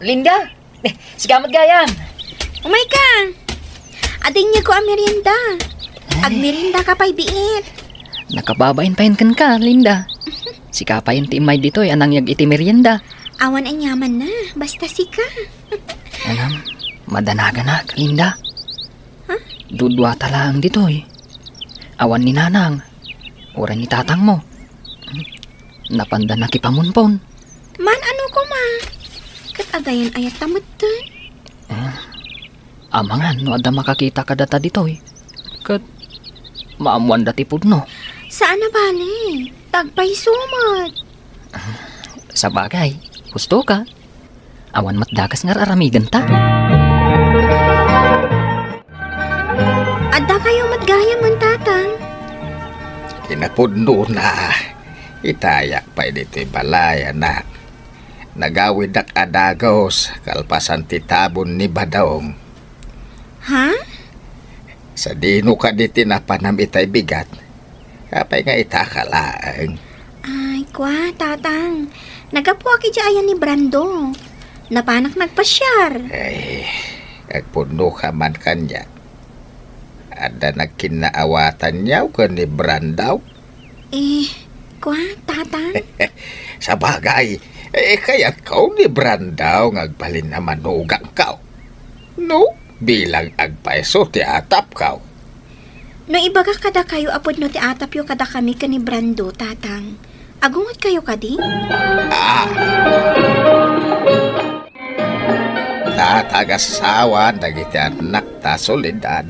Linda! Sigamat gayam! Umay ka! Ading niya ko ang merienda. Agmerienda ka pa'y biit. Nakababain pa kan ka, Linda. Sikapayin ti imay dito'y anang yag iti merienda. Awan ang yaman na, basta sika. Anam, madanaga na, Linda. Huh? Dudwa talang dito'y. Awan ni nanang. Ura ni tatang mo. Napanda na kipamunpon. Man, ano ko ma? Kat agayan ayat tamad dun. Amangan, no ada makakita ka data dito'y. Kat maamuan dati pudno. Saan na bali? Tagpay sumot. Sa bagay, gusto ka. Awan matdakas nga aramigan ta. Adda kayo matgaya man tatang. Kinapudno na. Itayak pa dito'y balay, anak. Nagawid ak adagos, kalpasan titabon ni Badong. Ha? Sa dino ka di tinapanam itay bigat. Kapay nga itakalaang. Ay, kwa, tatang. Nagapuwa ki ayan ni Brando. Napanak nagpasyar. Ay, agpuno ka man kanya. Ada nagkinaawatan niyaw ka ni Brandaw. Kwa, tatang. Sa bagay, kaya kau ni Brandaw ngagbalin na manugang kau. No, bilang agpaiso ti atap kau. No ibaga kada kayo apod no ti atap yo kada kami ka ni Brando, tatang. Agungot kayo kadi? Tatagasawa dagiti anak ta solidad.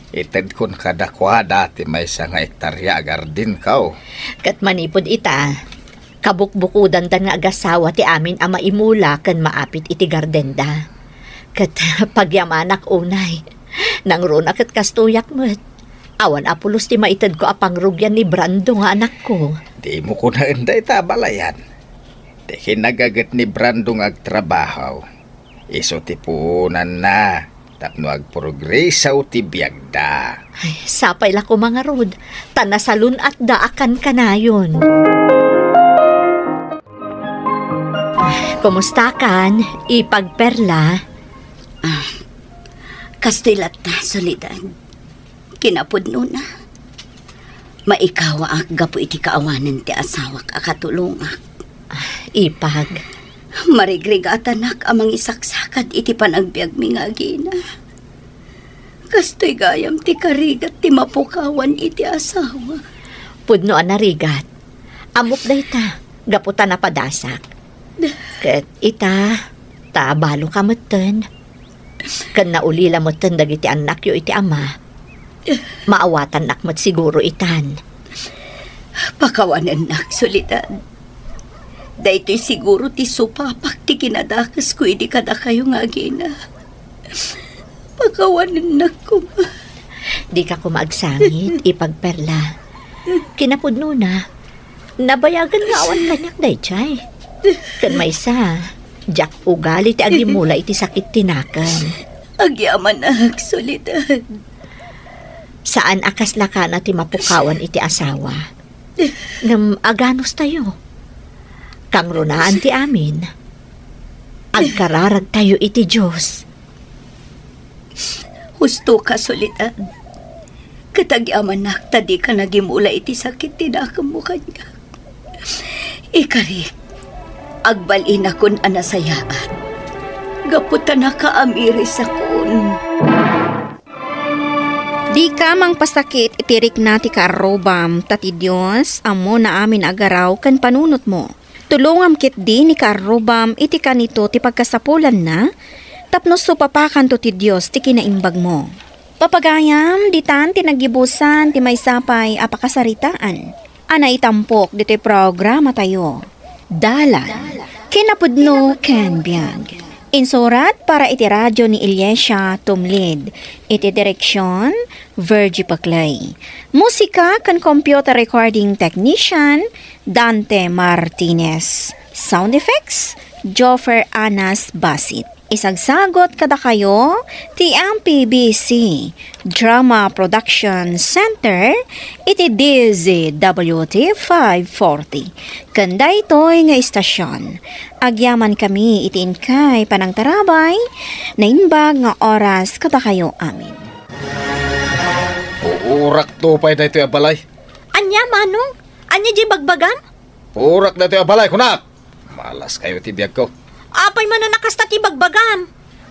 Ited kun kadakwada ti may nga hektarya agardin kau. Kat manipod ita, kabukbukudan ta nga agasawa ti amin ama imula kan maapit iti gardenda. Kat pagyamanak unay, nang runa kat kastuyak mo't. Awan apulos ti maitad ko apang rugyan ni Brando nga anak ko. Di mo ko na inday tabalayan. Di kinagagat ni Brando nga agtrabaho. Iso ti puunan na. Tapno agprogresaw ti biyagda. Ay, sapay la ko mga rod. Tanasalun at daakan ka na yun. Kumusta kan? Ipagperla? Kastilat na, solidad. Kinapudno na. Maikawa ak gapo iti kaawanan ti asawak akatulungak. Ipag. Marigrigatan ak amang isaksakad iti panagbiag mi nga gina. Kastoy gayam ti karigat ti mapukawan iti asawa. Pudno anarigat. Amok da ita. Gaputa na padasak. Kat ita, tabalo ka matan. Kan naulila matan dagiti anak yo iti ama. Maawatan nakmat siguro itan. Pakawanan nak, solidad. Daytoy siguro ti supapak ti kinadakas ko idi kada kayo nga gina. Pakawanan nak ko. Di ka kumagsangit, ipagperla. Kinapudno na. Nabayagan nga awan kanyak daychay. Kan may sa, jak ugali ti agimula iti sakit tinakan. Agyaman nak, solidad. Saan akas laka na ti mapukawan iti asawa? Ngam aganos tayo. Kang runaan ti amin. Agkararag tayo iti Diyos. Husto ka, solidad. Katagyaman nak, tadi ka nagimula iti sakit tinakam mo kanya. Ikarik, agbalin akon anasayaan. Gaputan na ka amiris akon. Di ka mang pasakit itirik na ti karobam, tati Diyos, amo na amin agaraw kan panunot mo. Tulungam kit di ni karobam iti kanito ti pagkasapulan na, tapnos supapakan to ti Diyos ti kinaimbag mo. Papagayam, ditan tinagibusan ti may sapay apakasaritaan. Anay tampok diti programa tayo. Dalan, kinapudno ken biag. Insurat para iti radyo ni Ilyesya Tumlid. Iti direksyon, Virgie Paclay. Musika kan computer recording technician, Dante Martinez. Sound effects, Joffer Anas Basit. Isagsagot kada kayo ti MPBC Drama Production Center iti DZWT 540. Kanda ito'y nga istasyon. Agyaman kami iti inkay panang tarabay na inbag nga oras kada kayo amin. Uurak to pa'y na ito yung balay. Anya, Manong? Anya di bagbagam? Uurak na ito yung balay, kunak. Malas kayo tibiyag ko. Apay man na nakasta ti bagbagam.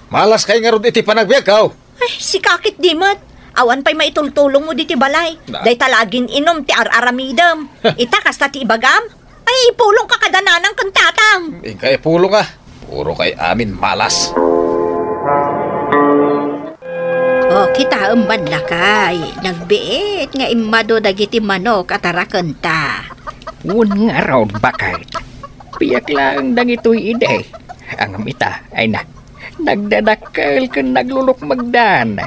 Malas kayo nga ron iti panagbiag ko. Ay, si kakit di mat. Awan pa'y maitultulong mo di ti balay. Day talagin inom ti ar-aramidam. Ita kasta ti bagam. Ay, ipulong ka kadananang kang tatang. Kaya pulong ka. Puro kay amin malas. O, kita umban na kay. Nagbiit nga imado dagiti manok at arakanta. Un nga raw bakay. Piyak lang dagitoy ide. Ang amita ay nagdadakkel ken naglulok magdan.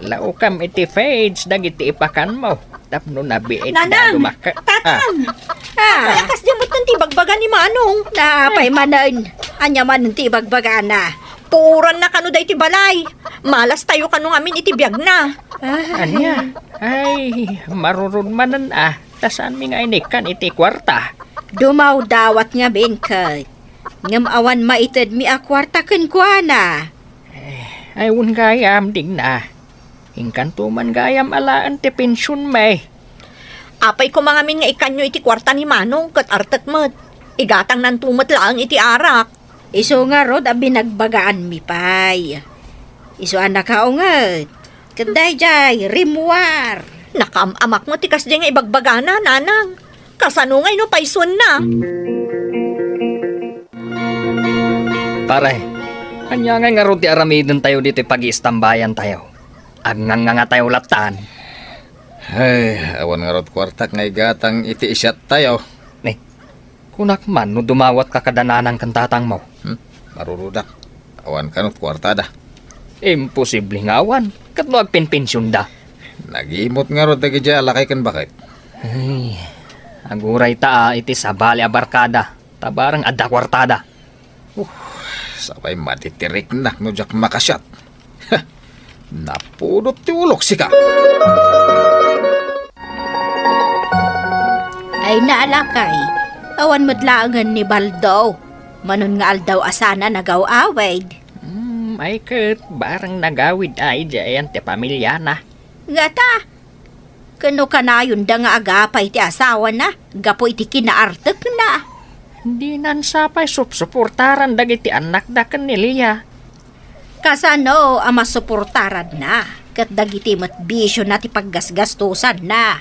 Laukam iti fades dagiti ipakan mo. Tapno nabiit na lumaka. Tatang! Lakas di mo't ng tibagbaga ni Manong. Napay manan. Anya man ti bagbaga na. Puran na kano day ti balay. Malas tayo kano ngamin itibiyag na. Anya? Ay, marurun manan Tasan mi nga inikan iti kwarta. Dumaw dawat nga bengkat. Ngam awan maited mi a kwarta ken kuana. Ay un gayam ding na. Ingkan tuman gayam alaan ti pensyon may. Apay ko mga min nga ikanyo iti kwarta ni Manong kat artat mat. Igatang nan tumat lang iti arak. Iso nga rod abi nagbagaan mi pay. Iso anak kaungat. Kanday jay rimuar. Nakamamak mo tikas di nga ibagbagana, nanang. Kasanungay no paisun na. Pare, kanya nga ron ti aramidon tayo dito pag-iistambayan tayo. Agnganga nga tayo latan. Ay, awan nga rod kwartak nga igatang iti isyat tayo. Kunak man no dumawat ka kadananang kantatang mo. Marurudak. Awan ka no't kwartada. Imposible nga awan. Katlo agpinpensyon da. Nagimot nga rod dagi dya alakay kan bakit. Ay, aguray taa iti sabali a barkada. Tabarang adda kwartada. Sabay matitirik na no jak makasyat. Napudot ti ulok sika. Ay naalakay. Awan madlaangan ni Baldo. Manon nga aldaw asana nagaw-awid. Ay kat, barang nagawid ay dyan ti pamilya na. Nga ta. Kano ka na yun da nga agapay ti asawa na. Gapo iti kinaartek na. Hindi nan sapay suportaran dagiti anak da kaniliya. Kasano ama suportaran na. Kat dagiti matbisyo na ti paggasgastusan na.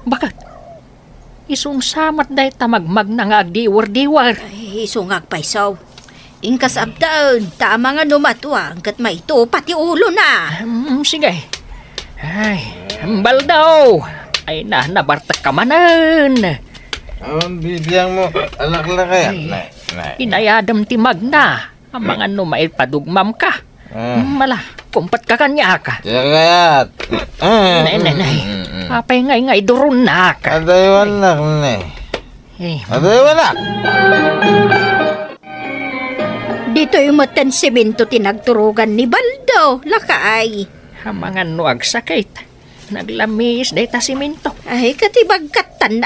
Bakit? Isung samat day tamagmag na nga agdiwar-diwar. Ay, isungag paisaw. Ingkas abdaon, tama nga numatwang kat maito pati ulo na. Sige. Ay, Baldaw. Ay nabartak ka manan. Ang bidiyang mo, anak lang kaya. Inayadam timag na. Ang mga numay padugmam ka. Mala, kumpat ka kanya ka. Kayat. Nay. Apay ngay durun na ka. Adaywan nak, nay. Adaywan nak. Dito yung matan semento tinagturugan ni Baldo. Lakay. Ang mga nuag sakit. Naglamis day ta semento. Ay, katibagkatan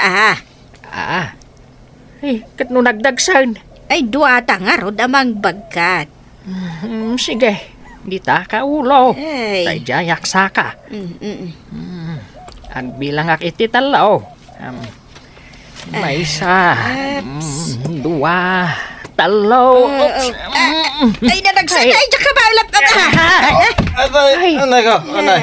kat no nagdagsan. Ay, duwata nga rod amang bagkat. Sige. Di ta ka ulo. Ay. Tay jayak saka. Agbilang ak iti talaw. May isa. Dua. Talaw. Ay, nanagsakay. Diyan ka ba? Ay, anay ko. Anay.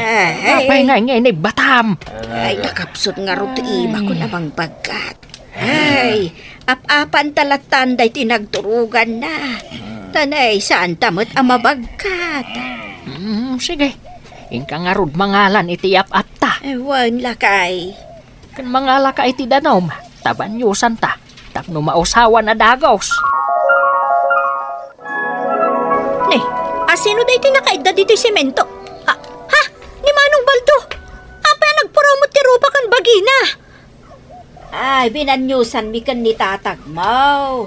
Apay ngay batam. Ay, nakapsot nga rod ima ko namang bagkat. Ay, apan talatan day tinagturugan na. Tanay, saan tamot ang mabagkat? Sige. Ingka nga rod mangalan iti ap-ap ta. Ewan lakay. Kan mangala ka iti danom. Tabanyusan ta. Tapno mausawa na dagos. Ne, asino day tinakaidda dito semento? Ha? Ni Manong Baldo? Apa nagpromote ti rupa kan bagina? Ay, binanyusan mi kan ni tatag mo.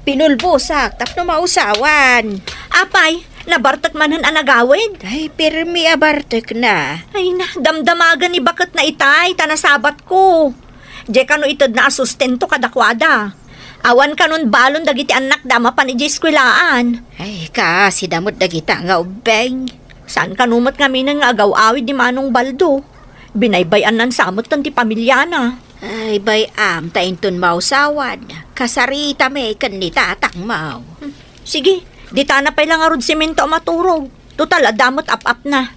Pinulbusak, tapno mausawan. Apay, nabartak man ang anagawid. Ay, pirmi abartek na. Ay na, damdamagan ni bakit na itay, tanasabat ko. Di ka no itod na asustento kadakwada. Awan ka nun balon dagiti anak dama pan iji eskwelaan. Ay, kasi damot dagita nga ubeng. Saan ka numot nga minang nga agaw-awid ni Manong Baldo? Binaybayan nan samot tan ti pamilya na. Ay, bayam, tainton mausawan. Kasarita may kan ni tatang mau. Sige, di tana pa lang arod simento maturog. Total, adamot ap-ap na.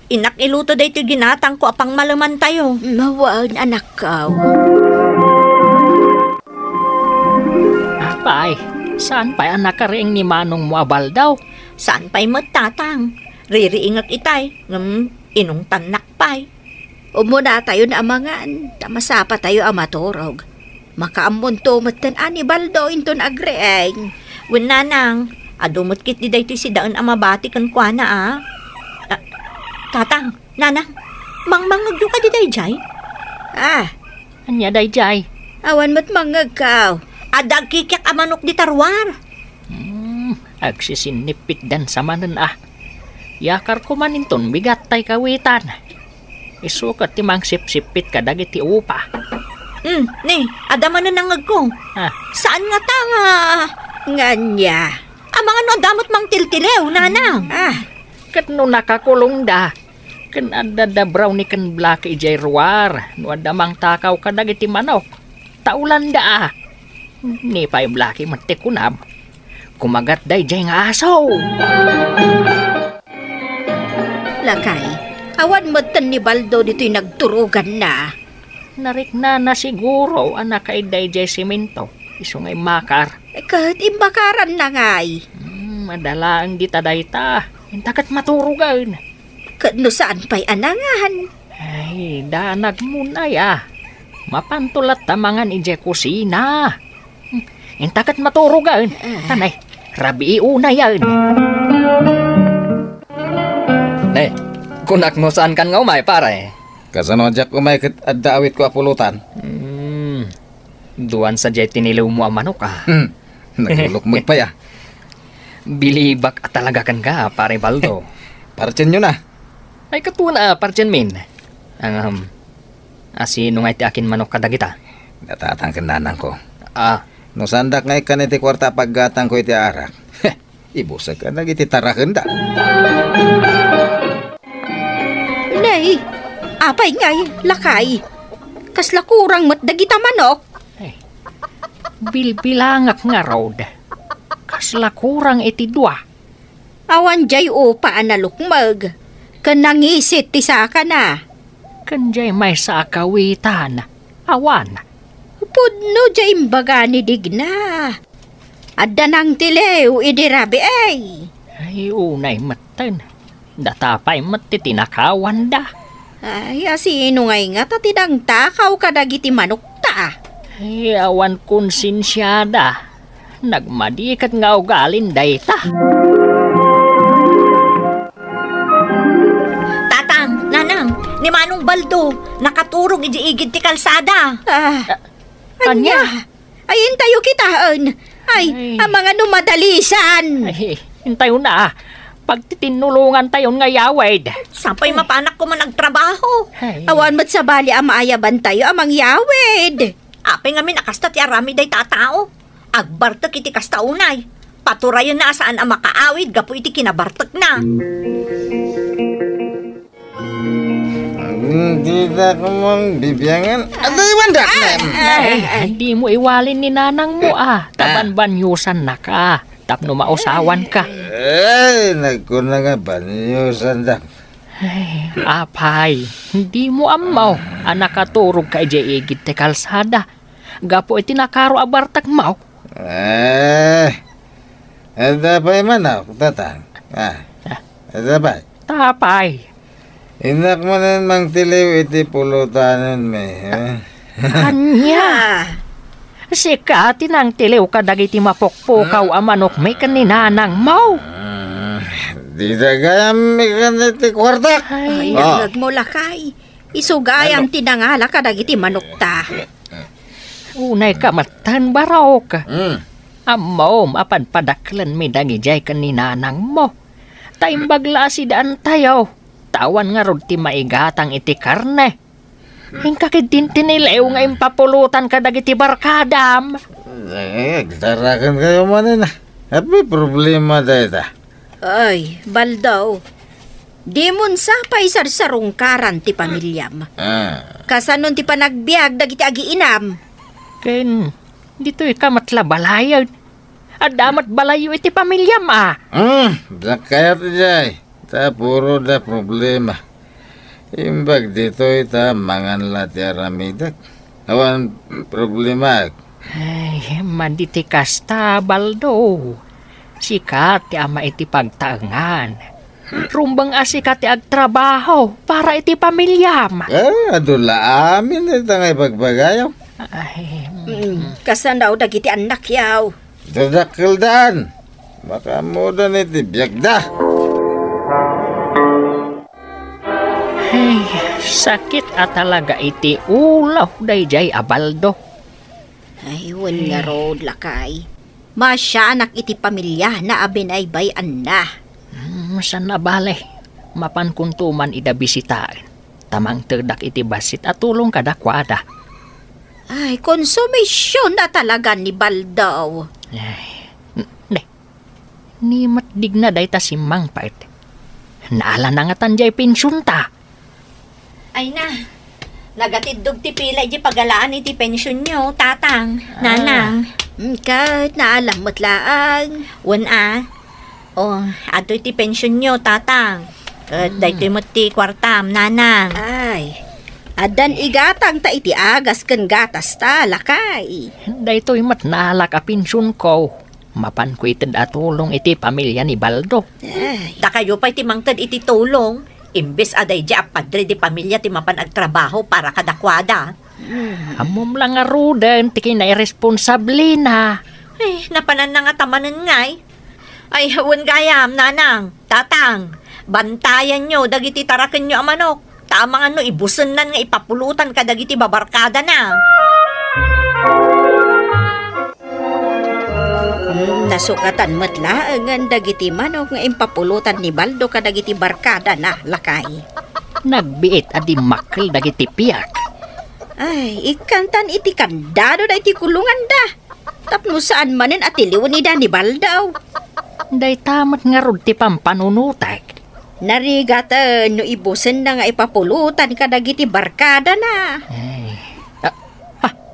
Inak iluto day ti ginatang ko apang malaman tayo. Mawaan, anak ka. Apay, saan pa'y anak ka rin ni Manong Muabal daw? Saan pa'y magtatang? Ririingat itay. Inong tanak pa'y. Umuna tayo na amangan. Tamasapa tayo amaturog. Makaamon to matan ani Baldo inton agreeng. Wen nanang, adumot kit di daytoy si daan amabati kan kuana Tatang, nanang, mangmangag ka di dayjay? Anya dayjay? Awan mo't mangagaw. Adag kikyak amanok di tarwar. Agsisinipit dan sa manan Yakar ko maninton bigat tay kawitan. Isukat ti mang sip-sipit ka dagiti upa. Ni, adaman na nangag ko. Saan nga tanga? Nganya. Mga no damot mang tiltilew, nanang. Kat no nakakulong da. Kan adada brown ni kan black ijay ruwar. No adamang takaw ka dagiti manok. Taulan da Ni pa'y black matikunab. Kumagat day jay nga aso. Lakay, awan mo tan ni Baldo dito'y nagturugan na. Narik na siguro anak kay dayjay simento. Iso nga'y makar. Kahit imbakaran na nga'y. Madala ang ditadayta. Intakat maturugan. Kano saan pa'y anangan? Ay, danag muna Mapantulat tamangan ije kusina. Intakat maturugan. Tanay, rabi una yan. Ne, kunak mo saan kan nga umay, pare? Kasano jak umay ket adda awit ko apulutan. Duwan sa jay tinilaw mo ang manok Nagulok pa ya. Bilibak at talaga kan ka, pare Baldo. Parchen nyo na. Ay katuna, parchen min. Sino nga iti akin manok kadagita? Natatang nanang ko. Ah. No sandak nga ikan iti kwarta paggatang ko iti arak. Ibusag ka nagiti taraken da. Nay, apay ngay, lakay. Kasla kurang mat dagita manok. Bilbilangak nga road. Kasla kurang iti dua. Awan jay upa analukmag. Kanangisit ti saka na. Kanjay may sa akawitan. Awan. Pudno jay imbaga ni digna. Adda nang tilew idirabi ay. Ay unay matan. Datapay matitinakawan da. Ay asino ngay nga tatidang takaw kadagiti manok ta. Ay awan konsensyada. Nagmadikat nga ugalin dayta. Tatang, nanang, ni Manong Baldo, nakaturog iji-igid ti kalsada. Anya? Ay, intayo kitaan. Ay, ang mga numadalisan. Ay, intayo na. Pagtitinulungan tayon nga yawid. Sampay mapanak ko man nagtrabaho. Awan mo't sa bali ang maayaban tayo amang yawid. Apay nga minakasta ti arami day tatao. Agbartak iti kasta unay. Paturayan na saan ang makaawid, gapo iti kinabartak na. Hindi na ko mong bibiyangan. Aday mandak na. Hindi mo iwalin ni nanang mo Taban-banyusan na ka. Tapno mausawan ka. Nagkuna nga banyusan da. Apay, hindi mo amaw. Anak katurog ka igit te kalsada. Gapo iti nakaro abartak mau. Ada pa man ako, tatang. Ada pa. Tapay. Inak mo na mang tiliw iti pulutanan may. Anya? Sika, tinang tiliw ka dagiti mapokpokaw amanok may kaninanang mau. Di da gayam ikan iti kwartak. Ay, nagmula kay. Isugayam tinangala ka dagiti manukta. Unay ka matan baraw ka. Amo, mapan padaklan mi dagijay ka ni nanang mo. Taimbagla si daan tayo. Tawan nga rod ti maigatang iti karne. Hingkakid din tinilew nga impapulutan ka dagiti barkadam. Tarakan kayo man na. Happy problema dahita. Ay, Baldaw. Di mon sa paisarsarungkaran ti pamilyam. Kasanon ti panagbiag dagiti agiinam. Ken, dito'y kamatla balayad. Adamat balayo iti pamilyam Kaya ti jay. Ta puro da problema. Imbag dito'y ta mangan lati aramidak. Awan problema. Ay, manditi kasta, Baldo. Sikat ti ama iti pagtaangan. Rumbang asikat ti agtrabaho para iti pamilyam. Adula amin ito nga ipagbagayaw. Ay, Kasan daw dagiti anak yaw. Dadakil daan. Baka mo doon iti biyagda. ay, sakit at talaga iti ulaw dayjay Abaldo. Ay, wan nga road lakay. Masya anak iti pamilya na abinaybayan na. San na bale, mapan kuntuman ida bisitaan. Tamang terdak iti basit at tulong kadakwada. Ay, konsumisyon na talaga ni Baldaw. Ay, ni matdig na dayta si Mang Pait. Naala na nga tanjay pensyon ta. Ay na, nagatidog ti pila iti pagalaan iti pensyon nyo, tatang, nanang. Kahit naalam mo't laang. Ato iti pensyon nyo, tatang. Dahito mo ti kwartam, nanang. Ay, adan igatang ta iti agas ken gatas ta, lakay. Daytoy mat naala ka pensyon ko. Mapan ko itid atulong iti pamilya ni Baldo. Ay, Da kayo pa iti mangtad iti tulong. Imbes aday di apadre di pamilya ti mapan agtrabaho para kadakwada. Amom lang nga ruden, ti kinay responsable na. Ay, napanan na nga tamanan ngay. Ay, hawan gayam, nanang, tatang. Bantayan nyo, dagiti tarakan nyo amanok. Tamang ibusan nan nga ipapulutan ka dagiti babarkada na. Nasukatan mo't laang dagiti manok nga impapulutan ni Baldo kadagiti barkada na, lakay. Nagbiit adi makil dagiti piyak. Ay, ikantan iti kandado da iti kulungan da. Tapno saan manen atiliw ni da ni Baldaw. Day tamat nga rod ti pampanunutak. Narigatan no ibusen na nga ipapulutan kadagiti barkada na. Ay.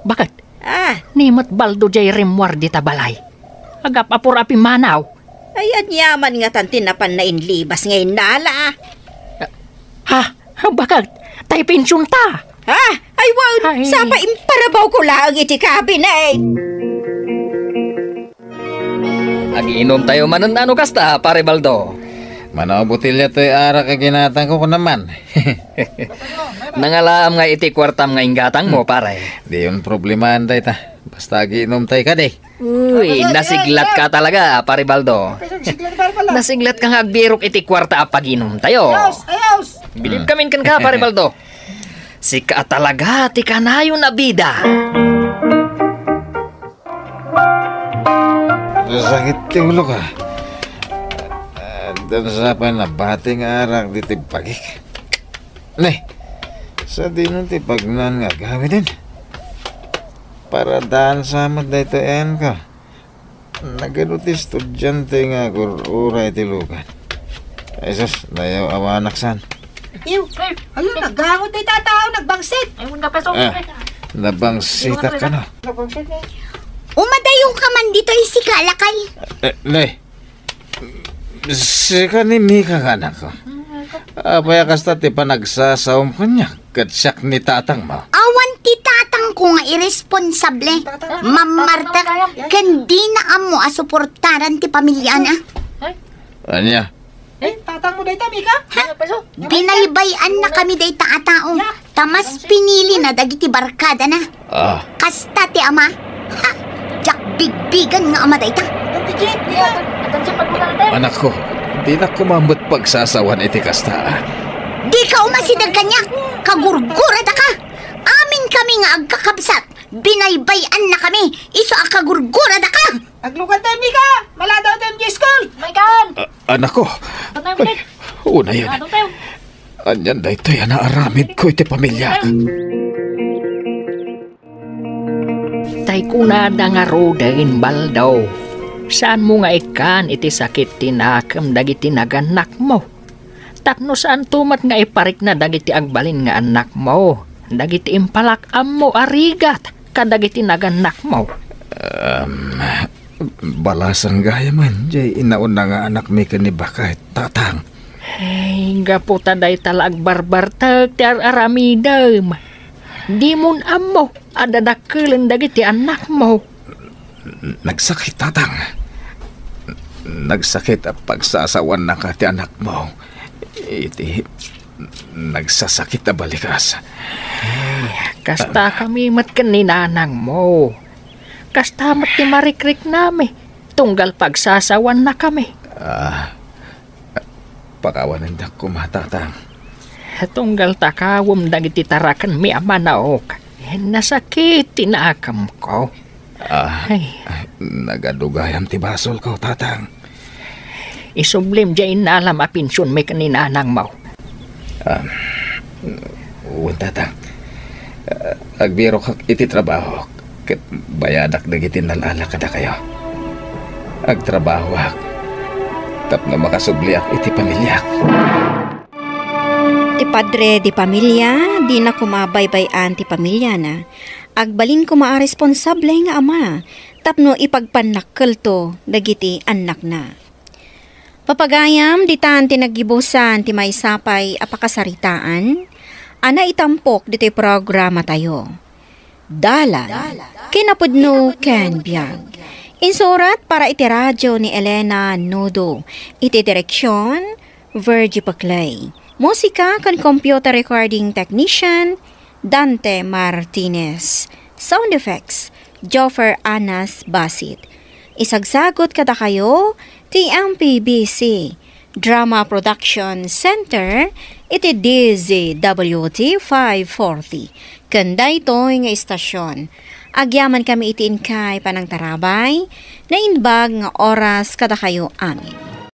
Bakit? Nimot Baldo jay rimwar di tabalay. Agap apur api manaw. Ay, anyaman nga tantin na panainlibas ngayon nala. Bakit? Tay pensyon ta. Ay, wow, sapa imparabaw ko lang iti kabinet. Agiinom tayo manan ano kasta, pare Baldo. Manaw butilya to'y ara ka ginatang ko naman. Nangalaam nga iti kwartam nga inggatang mo, pare. Di yun problemahan tayo ta. Basta giinom tayo ka de. Uy, nasiglat ka talaga, pare Baldo. Nasiglat ka nga agbirok iti kwarta apaginom tayo. Bilib kamin kan ka, pare Baldo. Sika talaga, ti kanayo na bida. Sakit ti ulo ka. Dan sa pa na bating arak di ti pagik. Sa di nun ti pagnan nga gawi din. Para daan sa amat dahito en ka. Nagano ti estudyante nga kururay ti lugan. Ay sus, dayaw awanak san. Naggangot ay tatao, nagbangsit. Nabangsita ka na. Umadayong ka man dito si Kalakay. Sika ni Mika ka na ko. Apaya kasta ti panagsasawam ko niya. Katsyak ni tatang mo. Awan ti tatang ko nga irresponsable. Ma'am Marta, kandi na amo asuportaran ti pamilya na. Anya? Tatang mo dayta, Mika? Binaybayan na kami day taatao. Tamas pinili na dagiti barkada na. Kasta ti ama. Jak bigbigan nga ama dayta. Anak ko, di na kumambot pagsasawan iti kasta. Di ka umasidag kanya. Kagurgurada ka! Amin kami nga agkakabsat. Binaybayan na kami. Iso akagurgurada ka! Aglugan tayo, Mika! Mala daw tayo sa school! Anak ko. Una yan. Anyan da ito yan naaramid ko iti pamilya. Tay kunada nga rodain baldaw. Saan mo nga ikan iti sakit tinakam dagiti naganak mo? Tapno saan tumat nga iparik na dagiti agbalin nga anak mo? Dagiti impalakam mo arigat kadagiti naganak mo. Balasan gaya man, jay inaon na nga anak mi kanibakay, tatang. Ay, gaputa day talag barbartag ti aramidam. Di mon amo, adadakulan dagiti anak mo. Nagsakit, tatang. Nagsakit ang pagsasawan na ka ti anak mo. Iti, nagsasakit na balikas. Kasta kami mat kaninanang mo. Kasta mat ti marikrik nami. Tunggal pagsasawan na kami. Pakawanan da kumatatang. Tunggal takawom dagiti tarakan mi amanaok. Nasakit tinakam ko. Nagadugayam ti basol ko, tatang. Isublim dyan alam apinsyon may kaninanang mo. Uwan, tatang. Agbiro kak iti trabaho. Kat bayadak dagiti nalala kada kayo. Agtrabaho ak. Tapno makasubliak iti pamilyak. Ti padre di pamilya, di na kumabaybayan ti pamilya na. Agbalin ko responsable nga ama, tapno ipagpanakkel to dagiti anak na. Papagayam di taan tinagibusan ti maysapay apakasaritaan, ana itampok diti programa tayo. Dalan, kinapudno ken biag. Insurat para iti radyo ni Elena Nudo, iti direksyon, Virgie Paclay. Musika kan computer recording technician, Dante Martinez. Sound effects, Joffer Anas Basit. Isagsagot kada kayo, TMPBC. Drama Production Center, iti DZWT 540. Kanda ito nga istasyon. Agyaman kami itiin kay panang tarabay, na inbag nga oras kada kayo amin.